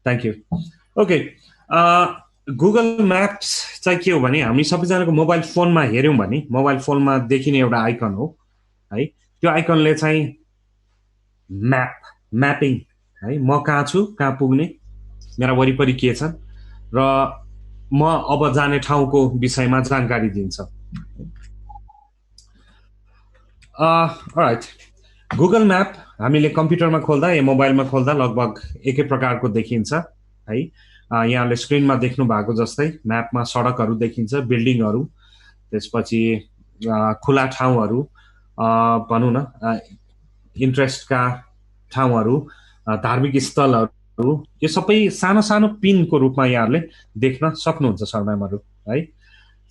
Thank you. Okay, Google Maps चाहिँ के हो भने हामी सबैजनाको मोबाइल फोनमा हेऱ्यौँ भने मोबाइल फोनमा देखिने एउटा आइकन हो है। त्यो आइकनले चाहिँ म्यापिङ है, म कहाँ छु, कहाँ पुग्ने, मेरा वरिपरि के छ र म अब जाने ठाउँको विषयमा जानकारी दिन्छ। राइट, गुगल म्याप हामीले कम्प्युटरमा खोल्दा या मोबाइलमा खोल्दा लगभग एकै प्रकारको देखिन्छ है। यहाँले स्क्रिनमा देख्नु भएको जस्तै म्यापमा सडकहरू देखिन्छ, बिल्डिङहरू, त्यसपछि खुला ठाउँहरू, भनौँ न इन्ट्रेस्टका ठाउँहरू, धार्मिक स्थलहरू, यो सबै सानो सानो पिनको रूपमा यहाँहरूले देख्न सक्नुहुन्छ सरनामहरू है।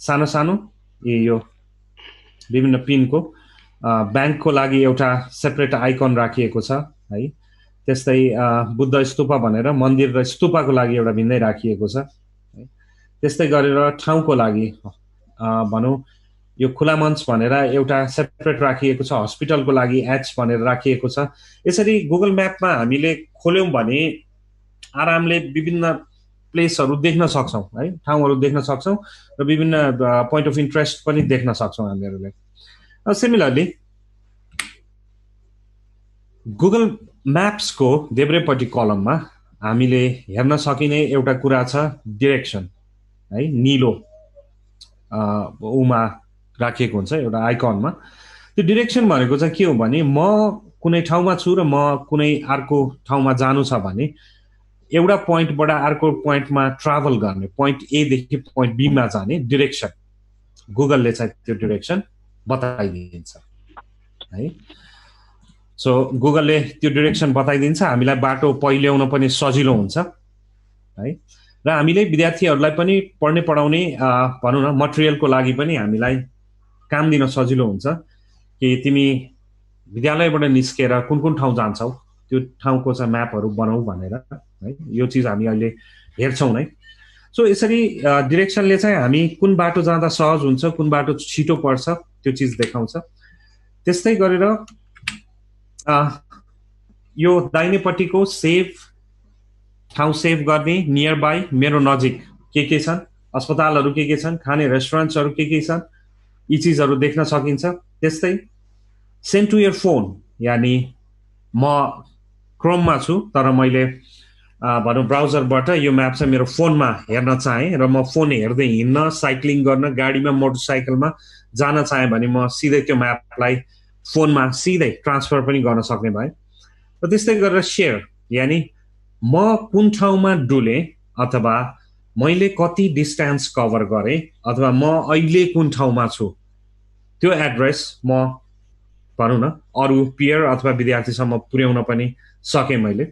सानो सानो यो विभिन्न पिनको, ब्याङ्कको लागि एउटा सेपरेट आइकन राखिएको छ है। त्यस्तै बुद्ध स्तूपा भनेर मन्दिर र स्तूपाको लागि एउटा भिन्दै राखिएको छ है। त्यस्तै गरेर ठाउँको लागि भनौँ यो खुला मञ्च भनेर एउटा सेपरेट राखिएको छ, हस्पिटलको लागि एच भनेर राखिएको छ। यसरी गुगल म्यापमा हामीले खोल्यौँ भने आरामले विभिन्न प्लेसहरू देख्न सक्छौँ है, ठाउँहरू देख्न सक्छौँ र विभिन्न पोइन्ट अफ इन्ट्रेस्ट पनि देख्न सक्छौँ हामीहरूले। सिमिलरली गुगल म्याप्सको देब्रेपट्टि कलममा हामीले हेर्न सकिने एउटा कुरा छ डिरेक्सन है, निलो उमा राखिएको हुन्छ एउटा आइकनमा। त्यो डिरेक्सन भनेको चाहिँ के हो भने म कुनै ठाउँमा छु र म कुनै अर्को ठाउँमा जानु छ भने एउटा पोइन्टबाट अर्को पोइन्टमा ट्राभल गर्ने, पोइन्ट ए देखि पोइन्ट बी मा जाने डिरेक्सन गुगलले चाहिँ त्यो डिरेक्सन बताइदिन्छ है। सो गुगलले त्यो डिरेक्सन बताइदिन्छ, हामीलाई बाटो पहिल्याउन पनि सजिलो हुन्छ है। र हामीले विद्यार्थीहरूलाई पनि पढ्ने पढाउने भनौँ न मटेरियलको लागि पनि हामीलाई काम दिन सजिलो हुन्छ कि तिमी विद्यालयबाट निस्केर कुन कुन ठाउँ जान्छौ, त्यो ठाउँको चाहिँ म्यापहरू बनाऊ भनेर है। यो चिज हामी अहिले हेर्छौँ नै। सो यसरी डिरेक्सनले चाहिँ हामी कुन बाटो जाँदा सहज हुन्छ, कुन बाटो छिटो पर्छ, त्यो चिज देखाउँछ। त्यस्तै गरेर यो दाहिनेपट्टिको सेभ, ठाउँ सेभ गर्ने, नियर बाई, मेरो नजिक के छन्, अस्पतालहरू के छन्, खाने रेस्टुरेन्ट्सहरू के छन्, यी चिजहरू देख्न सकिन्छ। त्यस्तै सेन्ड टु यर फोन, यानि म क्रोममा छु तर मैले भनौँ ब्राउजरबाट यो म्याप चाहिँ मेरो फोनमा हेर्न चाहेँ र म फोन हेर्दै हिँड्न, साइक्लिङ गर्न, गाडीमा, मोटरसाइकलमा जान चाहेँ भने म सिधै त्यो म्यापलाई फोनमा सिधै ट्रान्सफर पनि गर्न सक्ने भएँ। र त्यस्तै गरेर सेयर, यानि म कुन ठाउँमा डुलेँ अथवा मैले कति डिस्टेन्स कभर गरेँ अथवा म अहिले कुन ठाउँमा छु त्यो एड्रेस म भनौँ न अरू पियर अथवा विद्यार्थीसम्म पुर्याउन पनि सकेँ मैले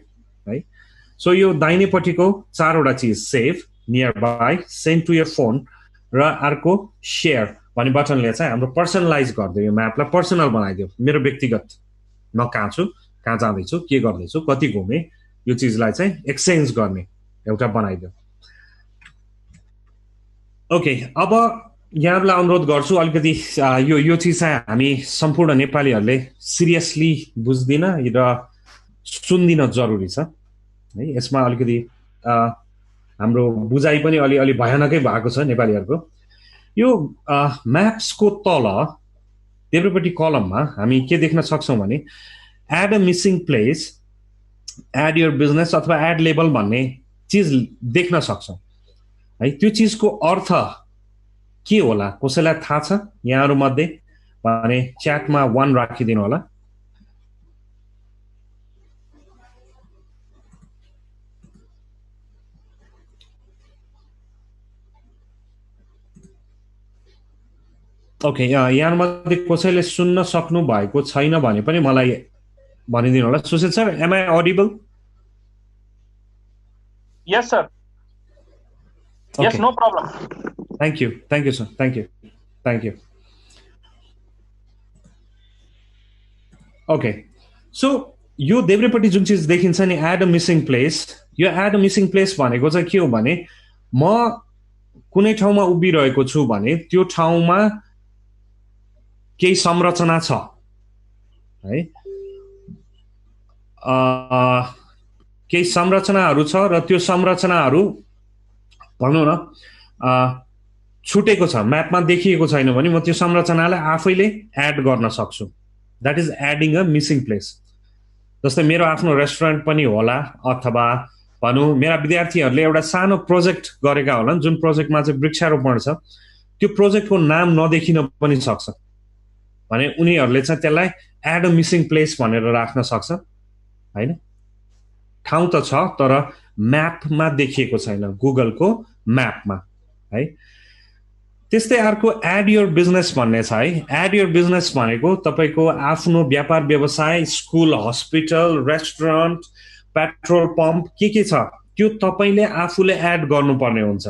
है। सो यो दाहिनेपट्टिको चारवटा चिज save, nearby, send to your phone र अर्को सेयर भन्ने बटनले चाहिँ हाम्रो पर्सनलाइज गरिदियो, यो म्यापलाई पर्सनल बनाइदियो, मेरो व्यक्तिगत म कहाँ छु, कहाँ जाँदैछु, के गर्दैछु, कति घुमेँ, यो चिजलाई चाहिँ एक्सचेन्ज गर्ने एउटा बनाइदियो। ओके, अब यहाँहरूलाई अनुरोध गर्छु अलिकति यो चिज चाहिँ हामी सम्पूर्ण नेपालीहरूले सिरियसली बुझ्दिन र सुन्दिन जरुरी छ है। यसमा अलिकति हाम्रो बुझाइ पनि अलि भयानकै भएको छ नेपालीहरूको। यो म्याप्सको तल देब्रेपट्टि कलममा हामी के देख्न सक्छौँ भने add a missing place, add your business अथवा एड लेबल भन्ने चिज देख्न सक्छौँ है। त्यो चिजको अर्थ के होला कसैलाई थाहा छ यहाँहरू मध्ये भने च्याटमा 1 राखिदिनु होला। ओके, यहाँ मध्ये कसैले सुन्न सक्नु भएको छैन भने पनि मलाई भनिदिनु होला। Sushil sir, am I audible? Yes sir. Okay. Yes, no problem. Thank you sir, thank you. Okay, so यो देब्रेपट्टि जुन चिज देखिन्छ नि एड अ मिसिङ प्लेस, यो एड अ मिसिङ प्लेस भनेको चाहिँ के हो भने म कुनै ठाउँमा उभिरहेको छु भने त्यो ठाउँमा केही संरचना छ है, केही संरचनाहरू छ र त्यो संरचनाहरू भनौँ न छुटेको छ, म्यापमा देखिएको छैन भने म त्यो संरचनालाई आफैले एड गर्न सक्छु। That is adding a missing place. जस्तै मेरो आफ्नो रेस्टुरेन्ट पनि होला, अथवा भनौँ मेरा विद्यार्थीहरूले एउटा सानो प्रोजेक्ट गरेका होलान् जुन प्रोजेक्टमा चाहिँ वृक्षारोपण छ, त्यो प्रोजेक्टको नाम नदेखिन पनि सक्छ भने उनीहरूले चाहिँ त्यसलाई एड अ मिसिङ प्लेस भनेर राख्न सक्छ होइन। ठाउँ त छ तर म्यापमा देखिएको छैन, गुगलको म्यापमा है। त्यस्तै अर्को एड योर बिजनेस भन्ने छ है। एड योर बिजनेस भनेको तपाईँको आफ्नो व्यापार व्यवसाय, school, hospital, restaurant, petrol pump के छ त्यो तपाईँले आफूले एड गर्नुपर्ने हुन्छ।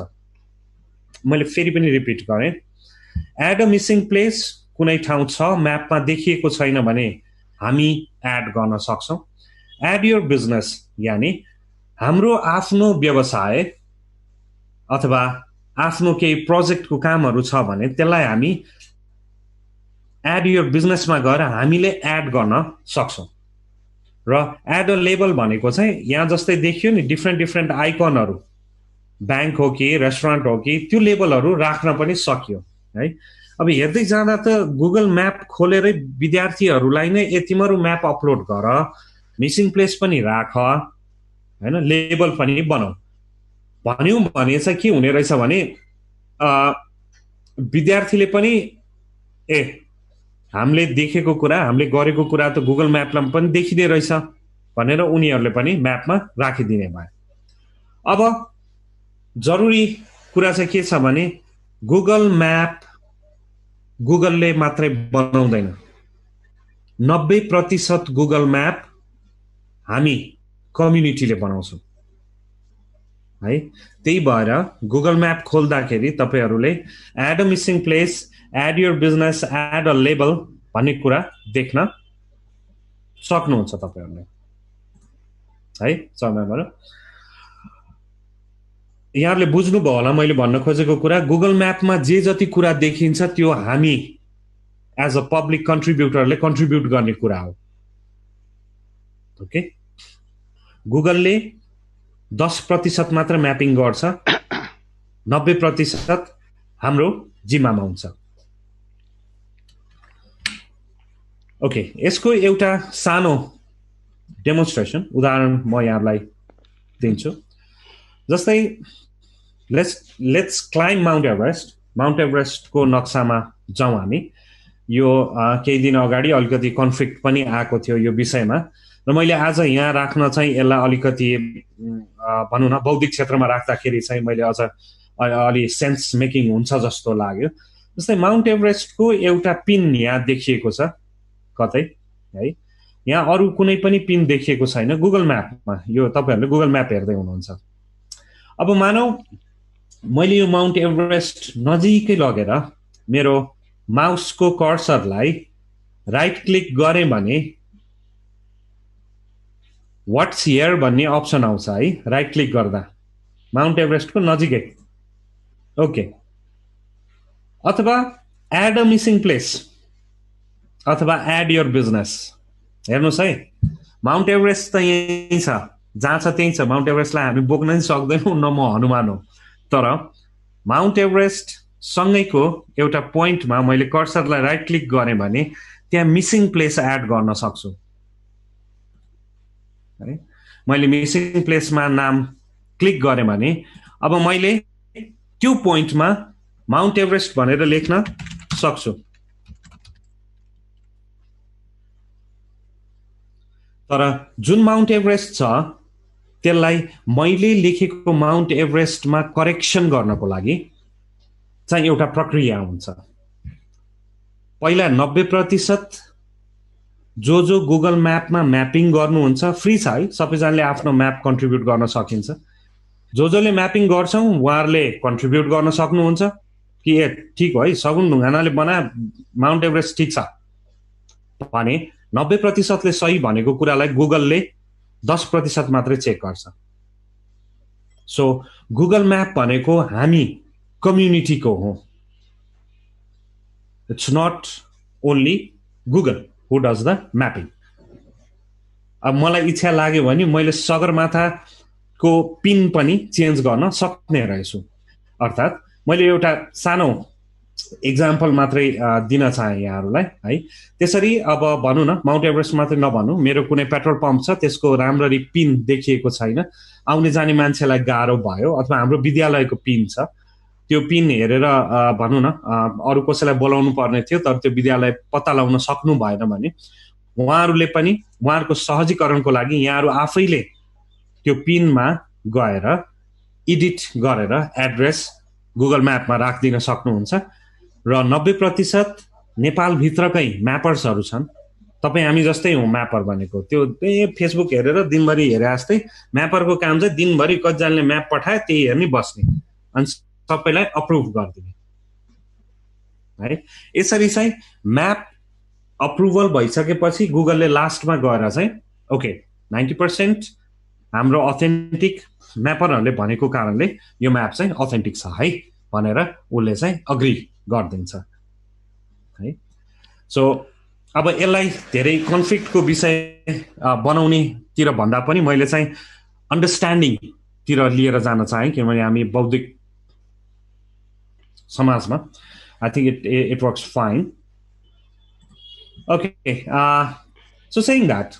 मैले फेरि पनि रिपिट गरेँ, एड अ मिसिङ प्लेस, कुनै ठाउँ छ म्यापमा देखिएको छैन भने हामी एड गर्न सक्छौँ। एड योर बिजनेस यानि हाम्रो आफ्नो व्यवसाय अथवा आफ्नो केही प्रोजेक्टको कामहरू छ भने त्यसलाई हामी एड योर बिजनेसमा गएर हामीले एड गर्न सक्छौँ। र एड अ लेबल भनेको चाहिँ यहाँ जस्तै देखियो नि डिफ्रेन्ट आइकनहरू, ब्याङ्क हो कि रेस्टुरेन्ट हो कि त्यो लेबलहरू राख्न पनि सकियो है। अब हेर्दै जाँदा त गुगल म्याप खोलेरै विद्यार्थीहरूलाई नै तिमीहरू म्याप अपलोड गर, मिसिङ प्लेस पनि राख होइन, लेबल पनि बनाऊ भन्यौँ भने चाहिँ के हुने रहेछ भने विद्यार्थीले पनि हामीले देखेको कुरा, हामीले गरेको कुरा त गुगल म्यापलाई पनि देखिँदै रहेछ भनेर उनीहरूले पनि म्यापमा राखिदिने भयो। अब जरुरी कुरा चाहिँ के छ भने गुगल म्याप गुगलले मात्रै बनाउँदैन, 90% गुगल म्याप हामी कम्युनिटीले बनाउँछौँ है। त्यही भएर गुगल म्याप खोल्दाखेरि तपाईँहरूले add a missing place, add your business, add a label भन्ने कुरा देख्न सक्नुहुन्छ तपाईँहरूले है। समयबाट यहाँहरूले बुझ्नुभयो होला मैले भन्न खोजेको कुरा। गुगल म्यापमा जे जति कुरा देखिन्छ त्यो हामी एज अ पब्लिक कन्ट्रिब्युटरले कन्ट्रिब्युट गर्ने कुरा हो। ओके, गुगलले 10% मात्र म्यापिङ गर्छ, 90% हाम्रो जिम्मामा हुन्छ। ओके, यसको एउटा सानो डेमोन्स्ट्रेसन उदाहरण म यहाँलाई दिन्छु। जस्तै let's climb mount Everest. Mount एभरेस्टको नक्सामा जाउँ हामी। यो केही दिन अगाडि अलिकति कन्फ्लिक्ट पनि आएको थियो यो विषयमा र मैले आज यहाँ राख्न चाहिँ यसलाई अलिकति भनौँ न बौद्धिक क्षेत्रमा राख्दाखेरि चाहिँ मैले अझ अलि सेन्स मेकिङ हुन्छ जस्तो लाग्यो। जस्तै माउन्ट एभरेस्टको एउटा पिन यहाँ देखिएको छ कतै है, यहाँ अरू कुनै पनि पिन देखिएको छैन गुगल म्यापमा। यो तपाईँहरूले गुगल म्याप हेर्दै हुनुहुन्छ। अब मानौ मैले यो माउन्ट एभरेस्ट नजिकै लगेर मेरो माउसको कर्सरलाई राइट क्लिक गरेँ भने व्हाट्स हियर भन्ने अप्सन आउँछ है। राइट क्लिक गर्दा माउन्ट एभरेस्टको नजिकै। ओके, अथवा एड अ मिसिङ प्लेस अथवा एड योर बिजनेस। हेर्नुहोस् है, माउन्ट एभरेस्ट त यहीँ छ, जहाँ छ त्यहीँ छ। माउन्ट एभरेस्टलाई हामी बोक्न नै सक्दैनौँ, न म हनुमान हो। तर माउन्ट एभरेस्ट सँगैको एउटा पोइन्टमा मैले कर्सरलाई राइट क्लिक गरेँ भने त्यहाँ मिसिङ प्लेस एड गर्न सक्छु है। मैले मिसिङ प्लेसमा नाम क्लिक गरेँ भने अब मैले त्यो पोइन्टमा माउन्ट एभरेस्ट भनेर लेख्न सक्छु। तर जुन माउन्ट एभरेस्ट छ त्यसलाई मैले लेखेको माउन्ट एभरेस्टमा करेक्सन गर्नको लागि चाहिँ एउटा प्रक्रिया हुन्छ। पहिला 90% जो गुगल म्यापमा म्यापिङ गर्नुहुन्छ, फ्री छ है, सबैजनाले आफ्नो म्याप कन्ट्रिब्युट गर्न सकिन्छ। जसले म्यापिङ गर्छौँ उहाँहरूले कन्ट्रिब्युट गर्न सक्नुहुन्छ कि ठिक हो है सगुन ढुङ्गानाले बना माउन्ट एभरेस्ट ठिक छ भने 90%ले सही भनेको कुरालाई गुगलले 10% मात्रै चेक गर्छ। सो गुगल म्याप भनेको हामी कम्युनिटीको हो। It's not only Google who does the mapping. अब मलाई इच्छा लाग्यो भने मैले सगरमाथाको पिन पनि चेन्ज गर्न सक्ने रहेछु। अर्थात् मैले एउटा सानो इक्जाम्पल मात्रै दिन चाहे यहाँहरूलाई है। त्यसरी अब भनौँ न, माउन्ट एभरेस्ट मात्रै नभनौँ, मेरो कुनै पेट्रोल पम्प छ, त्यसको राम्ररी पिन देखिएको छैन, आउने जाने मान्छेलाई गाह्रो भयो, अथवा हाम्रो विद्यालयको पिन छ, त्यो पिन हेरेर भनौँ न अरू कसैलाई बोलाउनु पर्ने थियो, तर त्यो विद्यालय पत्ता लगाउन सक्नु भएन भने उहाँहरूले पनि उहाँहरूको सहजीकरणको लागि यहाँहरू आफैले त्यो पिनमा गएर एडिट गरेर एड्रेस गुगल म्यापमा राखिदिन सक्नुहुन्छ। र 90% नेपालभित्रकै म्यापर्सहरू छन्। तपाईँ हामी जस्तै हौँ म्यापर भनेको। त्यो फेसबुक हेरेर दिनभरि हेरे जस्तै म्यापरको काम चाहिँ दिनभरि कतिजनाले म्याप पठाए त्यही हेर्ने बस्ने अनि सबैलाई अप्रुभ गरिदिने है। यसरी चाहिँ म्याप अप्रुभल भइसकेपछि गुगलले लास्टमा गएर चाहिँ ओके 90% हाम्रो अथेन्टिक म्यापरहरूले भनेको कारणले यो म्याप चाहिँ अथेन्टिक छ है भनेर उसले चाहिँ अग्री गरिदिन्छ है। सो अब यसलाई धेरै कन्फ्लिक्टको विषय बनाउनेतिर भन्दा पनि मैले चाहिँ अन्डरस्ट्यान्डिङतिर लिएर जान चाहेँ, किनभने हामी बौद्धिक समाजमा I think it works fine. Okay, so saying that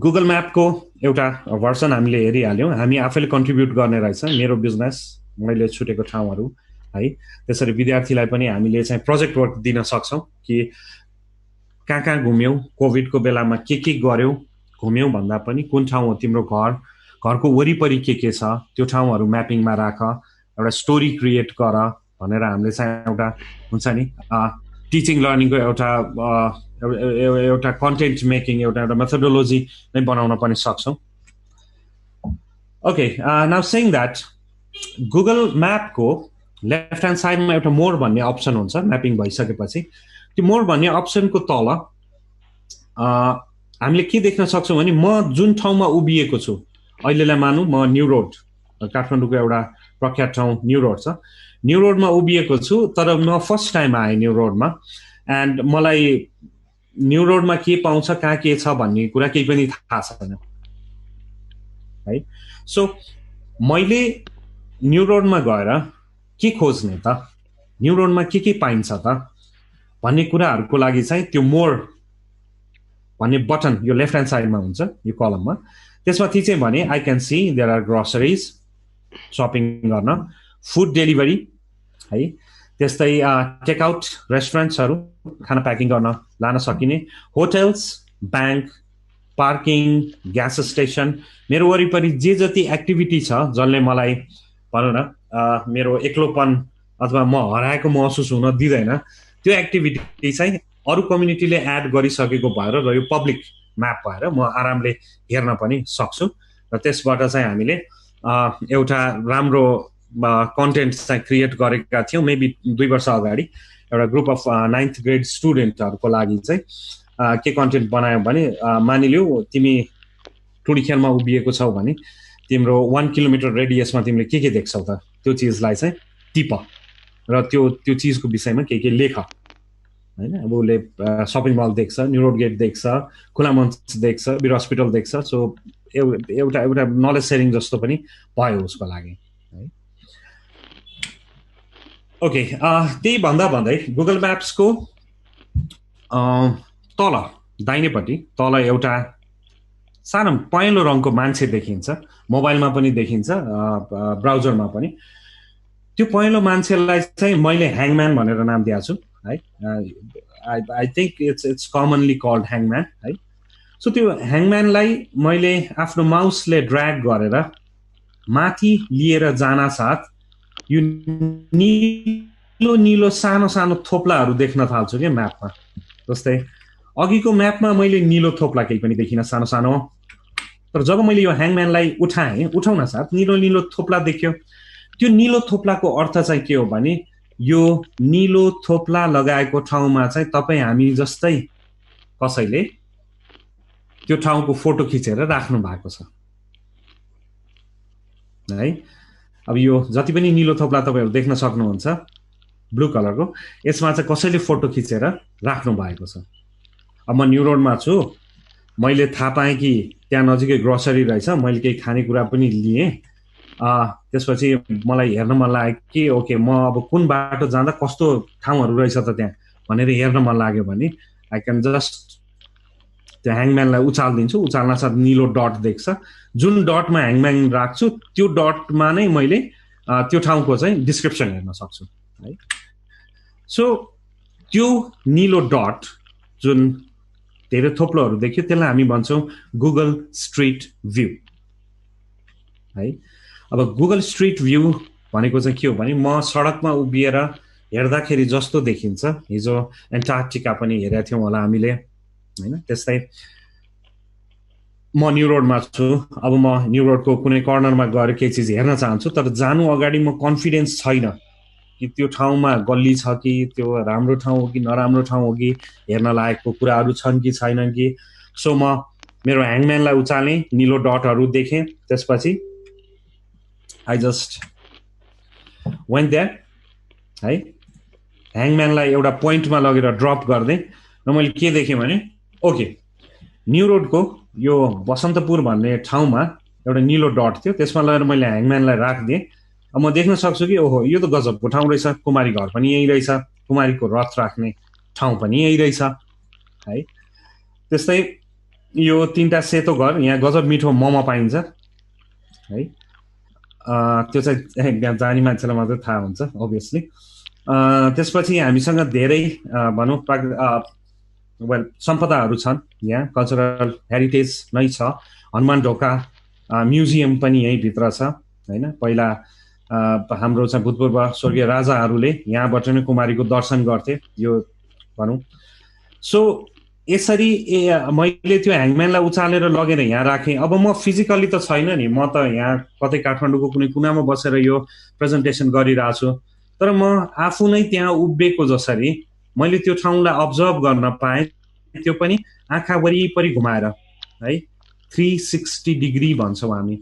Google म्यापको एउटा भर्सन हामीले हेरिहाल्यौँ, हामी आफैले कन्ट्रिब्युट गर्ने रहेछ। मेरो बिजनेस, मैले छुटेको ठाउँहरू है, त्यसरी विद्यार्थीलाई पनि हामीले चाहिँ प्रोजेक्ट वर्क दिन सक्छौँ कि कहाँ कहाँ घुम्यौँ, कोभिडको बेलामा के गर्यौँ, घुम्यौँ भन्दा पनि कुन ठाउँ हो तिम्रो घर, घरको वरिपरि के छ त्यो ठाउँहरू म्यापिङमा राख, एउटा स्टोरी क्रिएट गर भनेर हामीले चाहिँ एउटा हुन्छ नि टिचिङ लर्निङको एउटा कन्टेन्ट मेकिङ एउटा मेथोडोलोजी नै बनाउन पनि सक्छौँ। Okay, now saying that Google म्यापको लेफ्ट ह्यान्ड साइडमा एउटा मोर भन्ने अप्सन हुन्छ म्यापिङ भइसकेपछि। त्यो मोर भन्ने अप्सनको तल हामीले के देख्न सक्छौँ भने म जुन ठाउँमा उभिएको छु, अहिलेलाई मानौँ म न्यू रोड, काठमाडौँको एउटा प्रख्यात ठाउँ न्यू रोड छ, न्यू रोडमा उभिएको छु, तर म फर्स्ट टाइम आएँ न्यू रोडमा एन्ड मलाई न्यू रोडमा के पाउँछ, कहाँ के छ भन्ने कुरा केही पनि थाहा छैन है। सो मैले न्यू रोडमा गएर के खोज्ने त, न्यू रोडमा के पाइन्छ त भन्ने कुराहरूको लागि चाहिँ त्यो मोर भन्ने बटन यो लेफ्ट ह्यान्ड साइडमा हुन्छ यो कलममा। त्यसमाथि चाहिँ भने I can see there are groceries, shopping गर्न, फुड डेलिभरी है, त्यस्तै टेकआउट रेस्टुरेन्ट्सहरू खाना प्याकिङ गर्न लान सकिने, hotels, bank, parking, gas station, मेरो वरिपरि जे जति एक्टिभिटी छ जसले मलाई भनौँ न मेरो एक्लोपन अथवा म हराएको महसुस हुन दिँदैन, त्यो एक्टिभिटी चाहिँ अरू कम्युनिटीले एड गरिसकेको भएर र यो पब्लिक म्याप भएर म आरामले हेर्न पनि सक्छु। र त्यसबाट चाहिँ हामीले एउटा राम्रो कन्टेन्ट चाहिँ क्रिएट गरेका थियौँ मेबी 2 वर्ष अगाडि। एउटा ग्रुप अफ 9th ग्रेड स्टुडेन्टहरूको लागि चाहिँ के कन्टेन्ट बनायौँ भने मानिलिउ तिमी टुडीखेलमा उभिएको छौ भने तिम्रो 1 किलोमिटर रेडियसमा तिमीले के देख्छौ त, त्यो चिजलाई चाहिँ टिप र त्यो चिजको विषयमा के लेख होइन। अब उसले सपिङ मल देख्छ, न्यू रोड गेट देख्छ, खुला मञ्च देख्छ, वीर हस्पिटल देख्छ। सो एउटा नलेज सेयरिङ जस्तो पनि भयो उसको लागि है। ओके, त्यही भन्दै गुगल म्याप्सको तल दाहिनेपट्टि तल एउटा सानो पहेँलो रङको मान्छे देखिन्छ, मोबाइलमा पनि देखिन्छ, ब्राउजरमा पनि। त्यो पहेँलो मान्छेलाई चाहिँ मैले ह्याङम्यान भनेर नाम दिएको छु है। I think it's commonly called ह्याङम्यान है। सो त्यो ह्याङम्यानलाई मैले आफ्नो माउसले ड्र्याग गरेर माथि लिएर जान साथ यो निलो सानो सानो थोप्लाहरू देख्न थाल्छु क्या म्यापमा। जस्तै अघिको म्यापमा मैले निलो थोप्ला केही पनि देखिनँ सानो सानो, तर जब मैले यो ह्याङम्यानलाई उठाउन साथ निलो थोप्ला देख्यो। त्यो निलो थोप्लाको अर्थ चाहिँ के हो भने यो निलो थोप्ला लगाएको ठाउँमा चाहिँ तपाईँ हामी जस्तै कसैले त्यो ठाउँको फोटो खिचेर राख्नु भएको छ है। अब यो जति पनि निलो थोप्ला तपाईँहरू देख्न सक्नुहुन्छ ब्लू कलरको, यसमा चाहिँ कसैले फोटो खिचेर राख्नु भएको छ। अब म न्यू रोडमा छु, मैले थाहा पाएँ कि त्यहाँ नजिकै ग्रोसरी रहेछ, मैले केही खानेकुरा पनि लिएँ। त्यसपछि मलाई हेर्न मन लाग्यो कि ओके म अब कुन बाटो जाँदा कस्तो ठाउँहरू रहेछ त त्यहाँ भनेर हेर्न मन लाग्यो भने आई क्यान जस्ट त्यो ह्याङम्यानलाई उचालिदिन्छु, उचाल्न साथ निलो डट देख्छ, जुन डटमा ह्याङम्यान राख्छु त्यो डटमा नै मैले त्यो ठाउँको चाहिँ डिस्क्रिप्सन हेर्न सक्छु है। सो त्यो निलो डट जुन धेरै थोप्लोहरू देख्यो त्यसलाई हामी भन्छौँ गुगल स्ट्रिट भ्यू है। अब गुगल स्ट्रिट भ्यू भनेको चाहिँ के हो भने म सडकमा उभिएर हेर्दाखेरि जस्तो देखिन्छ, हिजो एन्टार्क्टिका पनि हेरेका थियौँ होला हामीले होइन, त्यस्तै म न्यू रोडमा छु, अब म न्यू रोडको कुनै कर्नरमा गएर केही चिज हेर्न चाहन्छु, तर जानु अगाडि म कन्फिडेन्स छैन कि त्यो ठाउँमा गल्ली छ कि त्यो राम्रो ठाउँ हो कि नराम्रो ठाउँ हो कि हेर्न लायकको कुराहरू छन् कि छैनन् कि। सो म मेरो ह्याङम्यानलाई उचालेँ, निलो डटहरू देखेँ, त्यसपछि आई जस्ट वेन्ट देयर है। ह्याङम्यानलाई एउटा पोइन्टमा लगेर ड्रप गरिदिएँ र मैले के देखेँ भने ओके न्यू रोडको यो बसन्तपुर भन्ने ठाउँमा एउटा निलो डट थियो, त्यसमा लगेर मैले ह्याङम्यानलाई राखिदिएँ। अब म देख्न सक्छु कि ओहो यो त गजबको ठाउँ रहेछ, कुमारी घर पनि यही रहेछ, कुमारीको रथ राख्ने ठाउँ पनि यही रहेछ है। त्यस्तै यो 3टा सेतो घर, यहाँ गजब मिठो मोमो पाइन्छ है। त्यो चाहिँ जानी मान्छेलाई मात्रै थाहा हुन्छ अभियसली। त्यसपछि हामीसँग धेरै भनौँ वेल सम्पदाहरू छन्, यहाँ कल्चरल हेरिटेज नै छ। हनुमान ढोका म्युजियम पनि यहीँ भित्र छ होइन। पहिला हाम्रो चाहिँ भूतपूर्व स्वर्गीय राजाहरूले यहाँबाट नै कुमारीको दर्शन गर्थे यो भनौँ। सो यसरी मैले त्यो ह्याङम्यानलाई उचालेर लगेर यहाँ राखेँ। अब म फिजिकली त छैन नि, म त यहाँ कतै काठमाडौँको कुनै कुनामा बसेर यो प्रेजेन्टेसन गरिरहेको छु, तर म आफू नै त्यहाँ उभिएको जसरी मैले त्यो ठाउँलाई अब्जर्भ गर्न पाएँ, त्यो पनि आँखा वरिपरि घुमाएर है। 360 डिग्री भन्छौँ हामी।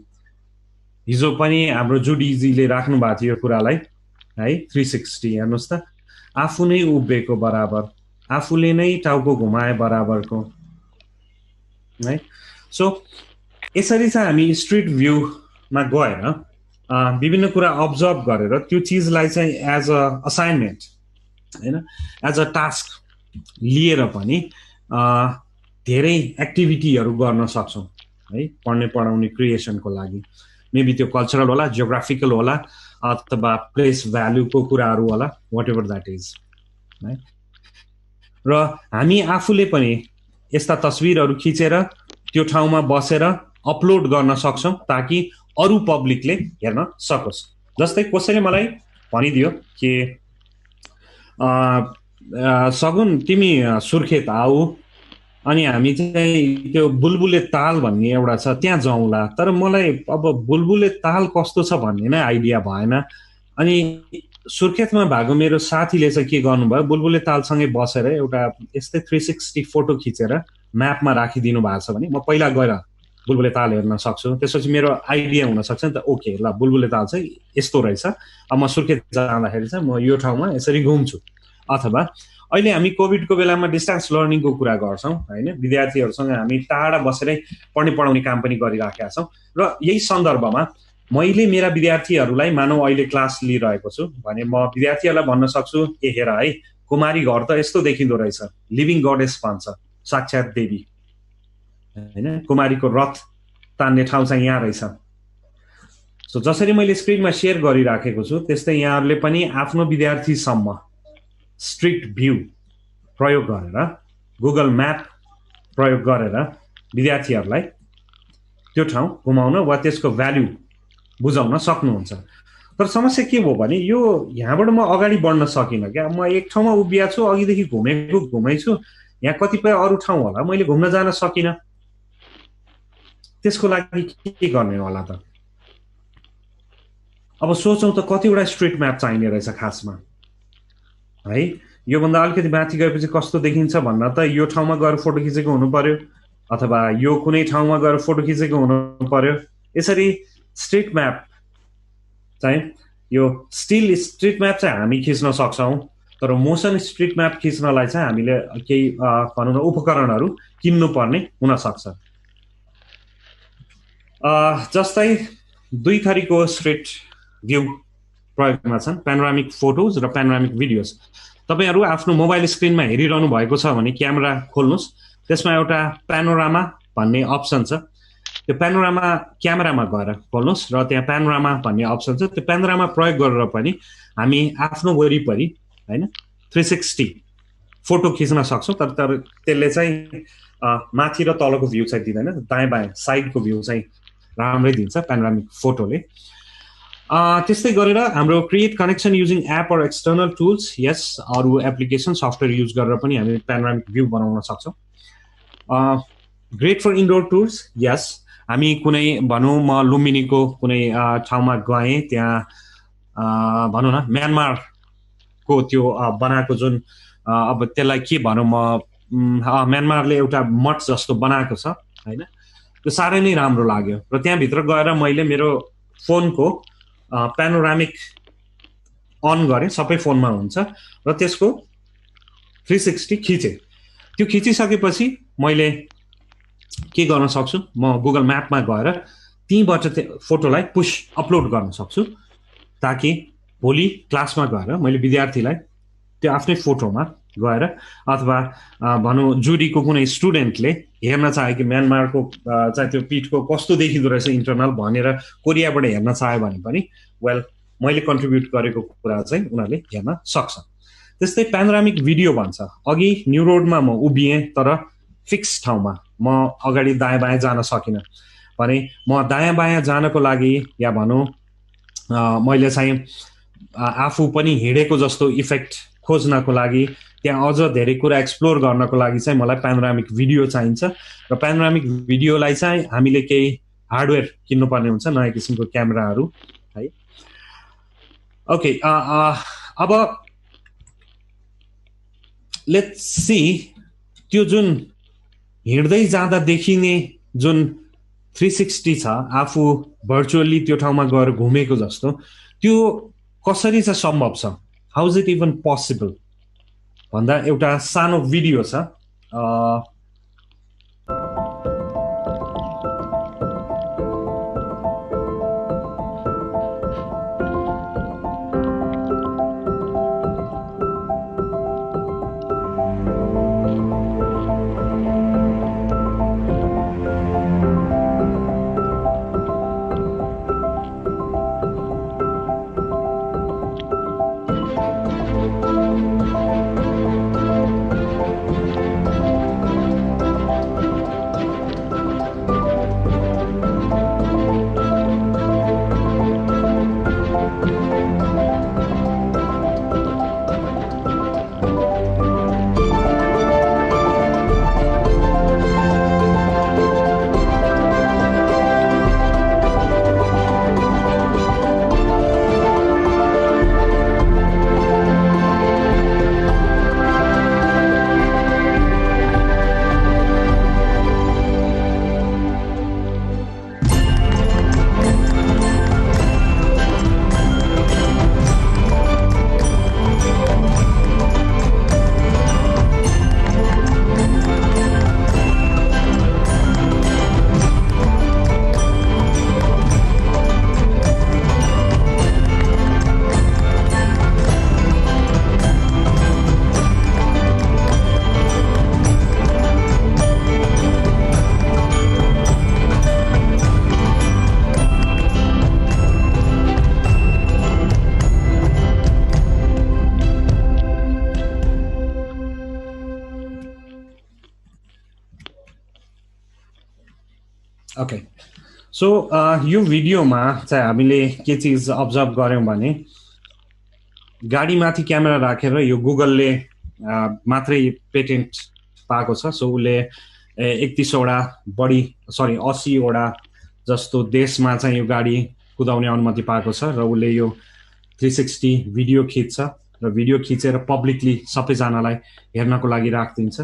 हिजो पनि हाम्रो जुडीजीले राख्नु भएको थियो यो कुरालाई है। 360 हेर्नुहोस् त, आफू नै उभिएको बराबर, आफूले नै टाउको घुमाए बराबरको है। सो यसरी चाहिँ हामी स्ट्रिट भ्यूमा गएर विभिन्न कुरा अब्जर्भ गरेर त्यो चिजलाई चाहिँ एज अ असाइनमेन्ट होइन, एज अ टास्क लिएर पनि धेरै एक्टिभिटीहरू गर्न सक्छौँ है, पढ्ने पढाउने क्रिएसनको लागि। मेबी त्यो कल्चरल होला, जियोग्राफिकल होला, अथवा प्लेस भ्यालुको कुराहरू होला, वाट एभर द्याट इज है। र हामी आफूले पनि यस्ता तस्विरहरू खिचेर त्यो ठाउँमा बसेर अपलोड गर्न सक्छौँ ताकि अरू पब्लिकले हेर्न सकोस्। जस्तै कसैले मलाई भनिदियो कि सगुन तिमी सुर्खेत आऊ अनि हामी चाहिँ त्यो बुलबुले ताल भन्ने एउटा छ त्यहाँ जाउँला, तर मलाई अब बुलबुले ताल कस्तो छ भन्ने नै आइडिया भएन। अनि सुर्खेतमा भएको मेरो साथीले चाहिँ के गर्नुभयो, बुलबुले तालसँगै बसेर एउटा यस्तै 360 फोटो खिचेर म्यापमा राखिदिनु भएको छ भने म पहिला गएर बुलबुले ताल हेर्न सक्छु। त्यसपछि मेरो आइडिया हुनसक्छ नि त, ओके ल बुलबुले ताल चाहिँ यस्तो रहेछ, अब म सुर्खेत जाँदाखेरि चाहिँ म यो ठाउँमा यसरी घुम्छु। अथवा अहिले हामी कोभिडको बेलामा डिस्टेन्स लर्निङको कुरा गर्छौँ होइन, विद्यार्थीहरूसँग हामी टाढा बसेरै पढ्ने पढाउने काम पनि गरिराखेका छौँ। र यही सन्दर्भमा मैले मेरा विद्यार्थीहरूलाई मानौ अहिले क्लास लिइरहेको छु भने म विद्यार्थीहरूलाई भन्न सक्छु, ए हेर है कुमारी घर त यस्तो देखिँदो रहेछ, लिभिङ गडेस भन्छ, साक्षात देवी होइन, कुमारीको रथ तान्ने ठाउँ चाहिँ यहाँ रहेछ। सो जसरी मैले स्क्रिनमा सेयर गरिराखेको छु त्यस्तै यहाँहरूले पनि आफ्नो विद्यार्थीसम्म स्ट्रिट भ्यू प्रयोग गरेर, गुगल म्याप प्रयोग गरेर विद्यार्थीहरूलाई त्यो ठाउँ घुमाउन वा त्यसको भ्याल्यु बुझाउन सक्नुहुन्छ। तर समस्या के भयो भने यो यहाँबाट म अगाडि बढ्न सकिनँ क्या। म एक ठाउँमा उभिएको छु, अघिदेखि घुमै छु, यहाँ कतिपय अरू ठाउँ होला मैले घुम्न जान सकिनँ। त्यसको लागि के गर्ने होला त? अब सोचौँ त कतिवटा स्ट्रिट म्याप चाहिने रहेछ खासमा है। योभन्दा अलिकति माथि गएपछि कस्तो देखिन्छ भन्न त यो ठाउँमा गएर फोटो खिचेको हुनु पर्यो, अथवा यो कुनै ठाउँमा गएर फोटो खिचेको हुनु पर्यो। यसरी स्ट्रिट म्याप चाहिँ यो स्टिल स्ट्रिट म्याप चाहिँ हामी खिच्न सक्छौँ, तर मोसन स्ट्रिट म्याप खिच्नलाई चाहिँ हामीले केही भनौँ न उपकरणहरू किन्नुपर्ने हुनसक्छ। जस्तै दुई थरीको स्ट्रिट भ्यू प्रयोगमा छन्, प्यानोरामिक फोटोज र प्यानोरामिक भिडियोज। तपाईहरु आफ्नो मोबाइल स्क्रिनमा हेरिरहनु भएको छ भने क्यामेरा खोल्नुस्, त्यसमा एउटा प्यानोरामा भन्ने अप्सन छ। त्यो प्यानोरामा क्यामेरामा गएर खोल्नुस् र त्यहाँ प्यानोरामा भन्ने अप्सन छ। त्यो प्यानोरामा प्रयोग गरेर पनि हामी आफ्नो वरिपरि हैन 360 फोटो खिच्न सक्छौं। तर त्यसले चाहिँ माथि र तलको भ्यू चाहिँ दिदैन, दायाँ बायाँ साइडको भ्यू चाहिँ राम्रै दिन्छ प्यानोरामिक फोटोले। त्यस्तै गरेर हाम्रो create connection using app or external tools, yes, अरू एप्लिकेसन सफ्टवेयर युज गरेर पनि हामी प्यानोरामिक भ्यू बनाउन सक्छौं। ग्रेट फर इन्डोर टुर्स, यस, हामी कुनै भनौँ म लुम्बिनीको कुनै ठाउँमा गएँ, त्यहाँ भनौँ न म्यानमारको त्यो बनाएको जुन अब त्यसलाई के भनौँ म म्यानमारले एउटा मठ जस्तो बनाएको छ हैन, त्यो साह्रै नै राम्रो लाग्यो। र त्यहाँभित्र गएर मैले मेरो फोनको प्यानोरामिक अन गरेँ, सबै फोनमा हुन्छ, र त्यसको 360 खिचेँ। त्यो खिचिसकेपछि मैले के गर्न सक्छु, म गुगल म्यापमा गएर त्यहीँबाट फोटोलाई पुश अपलोड गर्न सक्छु, ताकि भोलि क्लासमा गएर मैले विद्यार्थीलाई त्यो आफ्नै फोटोमा गएर अथवा भनौँ जुडीको कुनै स्टुडेन्टले हेर्न चाहे कि म्यानमारको चाहिँ त्यो पिठको कस्तो देखिँदो रहेछ इन्टरनल भनेर कोरियाबाट हेर्न चाह्यो भने पनि वेल मैले कन्ट्रिब्युट गरेको कुरा चाहिँ उनीहरूले हेर्न सक्छ। त्यस्तै प्यानोरामिक भिडियो भन्छ। अघि न्यू रोडमा म उभिएँ तर फिक्स ठाउँमा, म अगाडि दायाँ बायाँ जान सकिनँ भने म दायाँ बायाँ जानको लागि या भनौँ मैले चाहिँ आफू पनि हिँडेको जस्तो इफेक्ट खोज्नको लागि, त्यहाँ अझ धेरै कुरा एक्सप्लोर गर्नको लागि चाहिँ मलाई प्यानोरामिक भिडियो चाहिन्छ। र प्यानोरामिक भिडियोलाई चाहिँ हामीले केही हार्डवेयर किन्नुपर्ने हुन्छ, नयाँ किसिमको क्यामेराहरू है। ओके, अब लेट्स सी त्यो जुन हिँड्दै जाँदा देखिने जुन 360 छ, आफू भर्चुअली त्यो ठाउँमा गएर घुमेको जस्तो, त्यो कसरी चाहिँ सम्भव छ, how is it even possible भन्दा एउटा सानो भिडियो छ। ओके, सो यो भिडियोमा चाहिँ हामीले के चिज अब्जर्भ गर्यौं भने गाडीमाथि क्यामेरा राखेर यो गुगलले मात्रै पेटेन्ट पाएको छ। सो उसले 31 वटा बढी 80 वटा जस्तो देशमा चाहिँ यो गाडी कुदाउने अनुमति पाएको छ र उसले यो 360 भिडियो खिच्छ र भिडियो खिचेर पब्लिकली सबैजनालाई हेर्नको लागि राखिदिन्छ।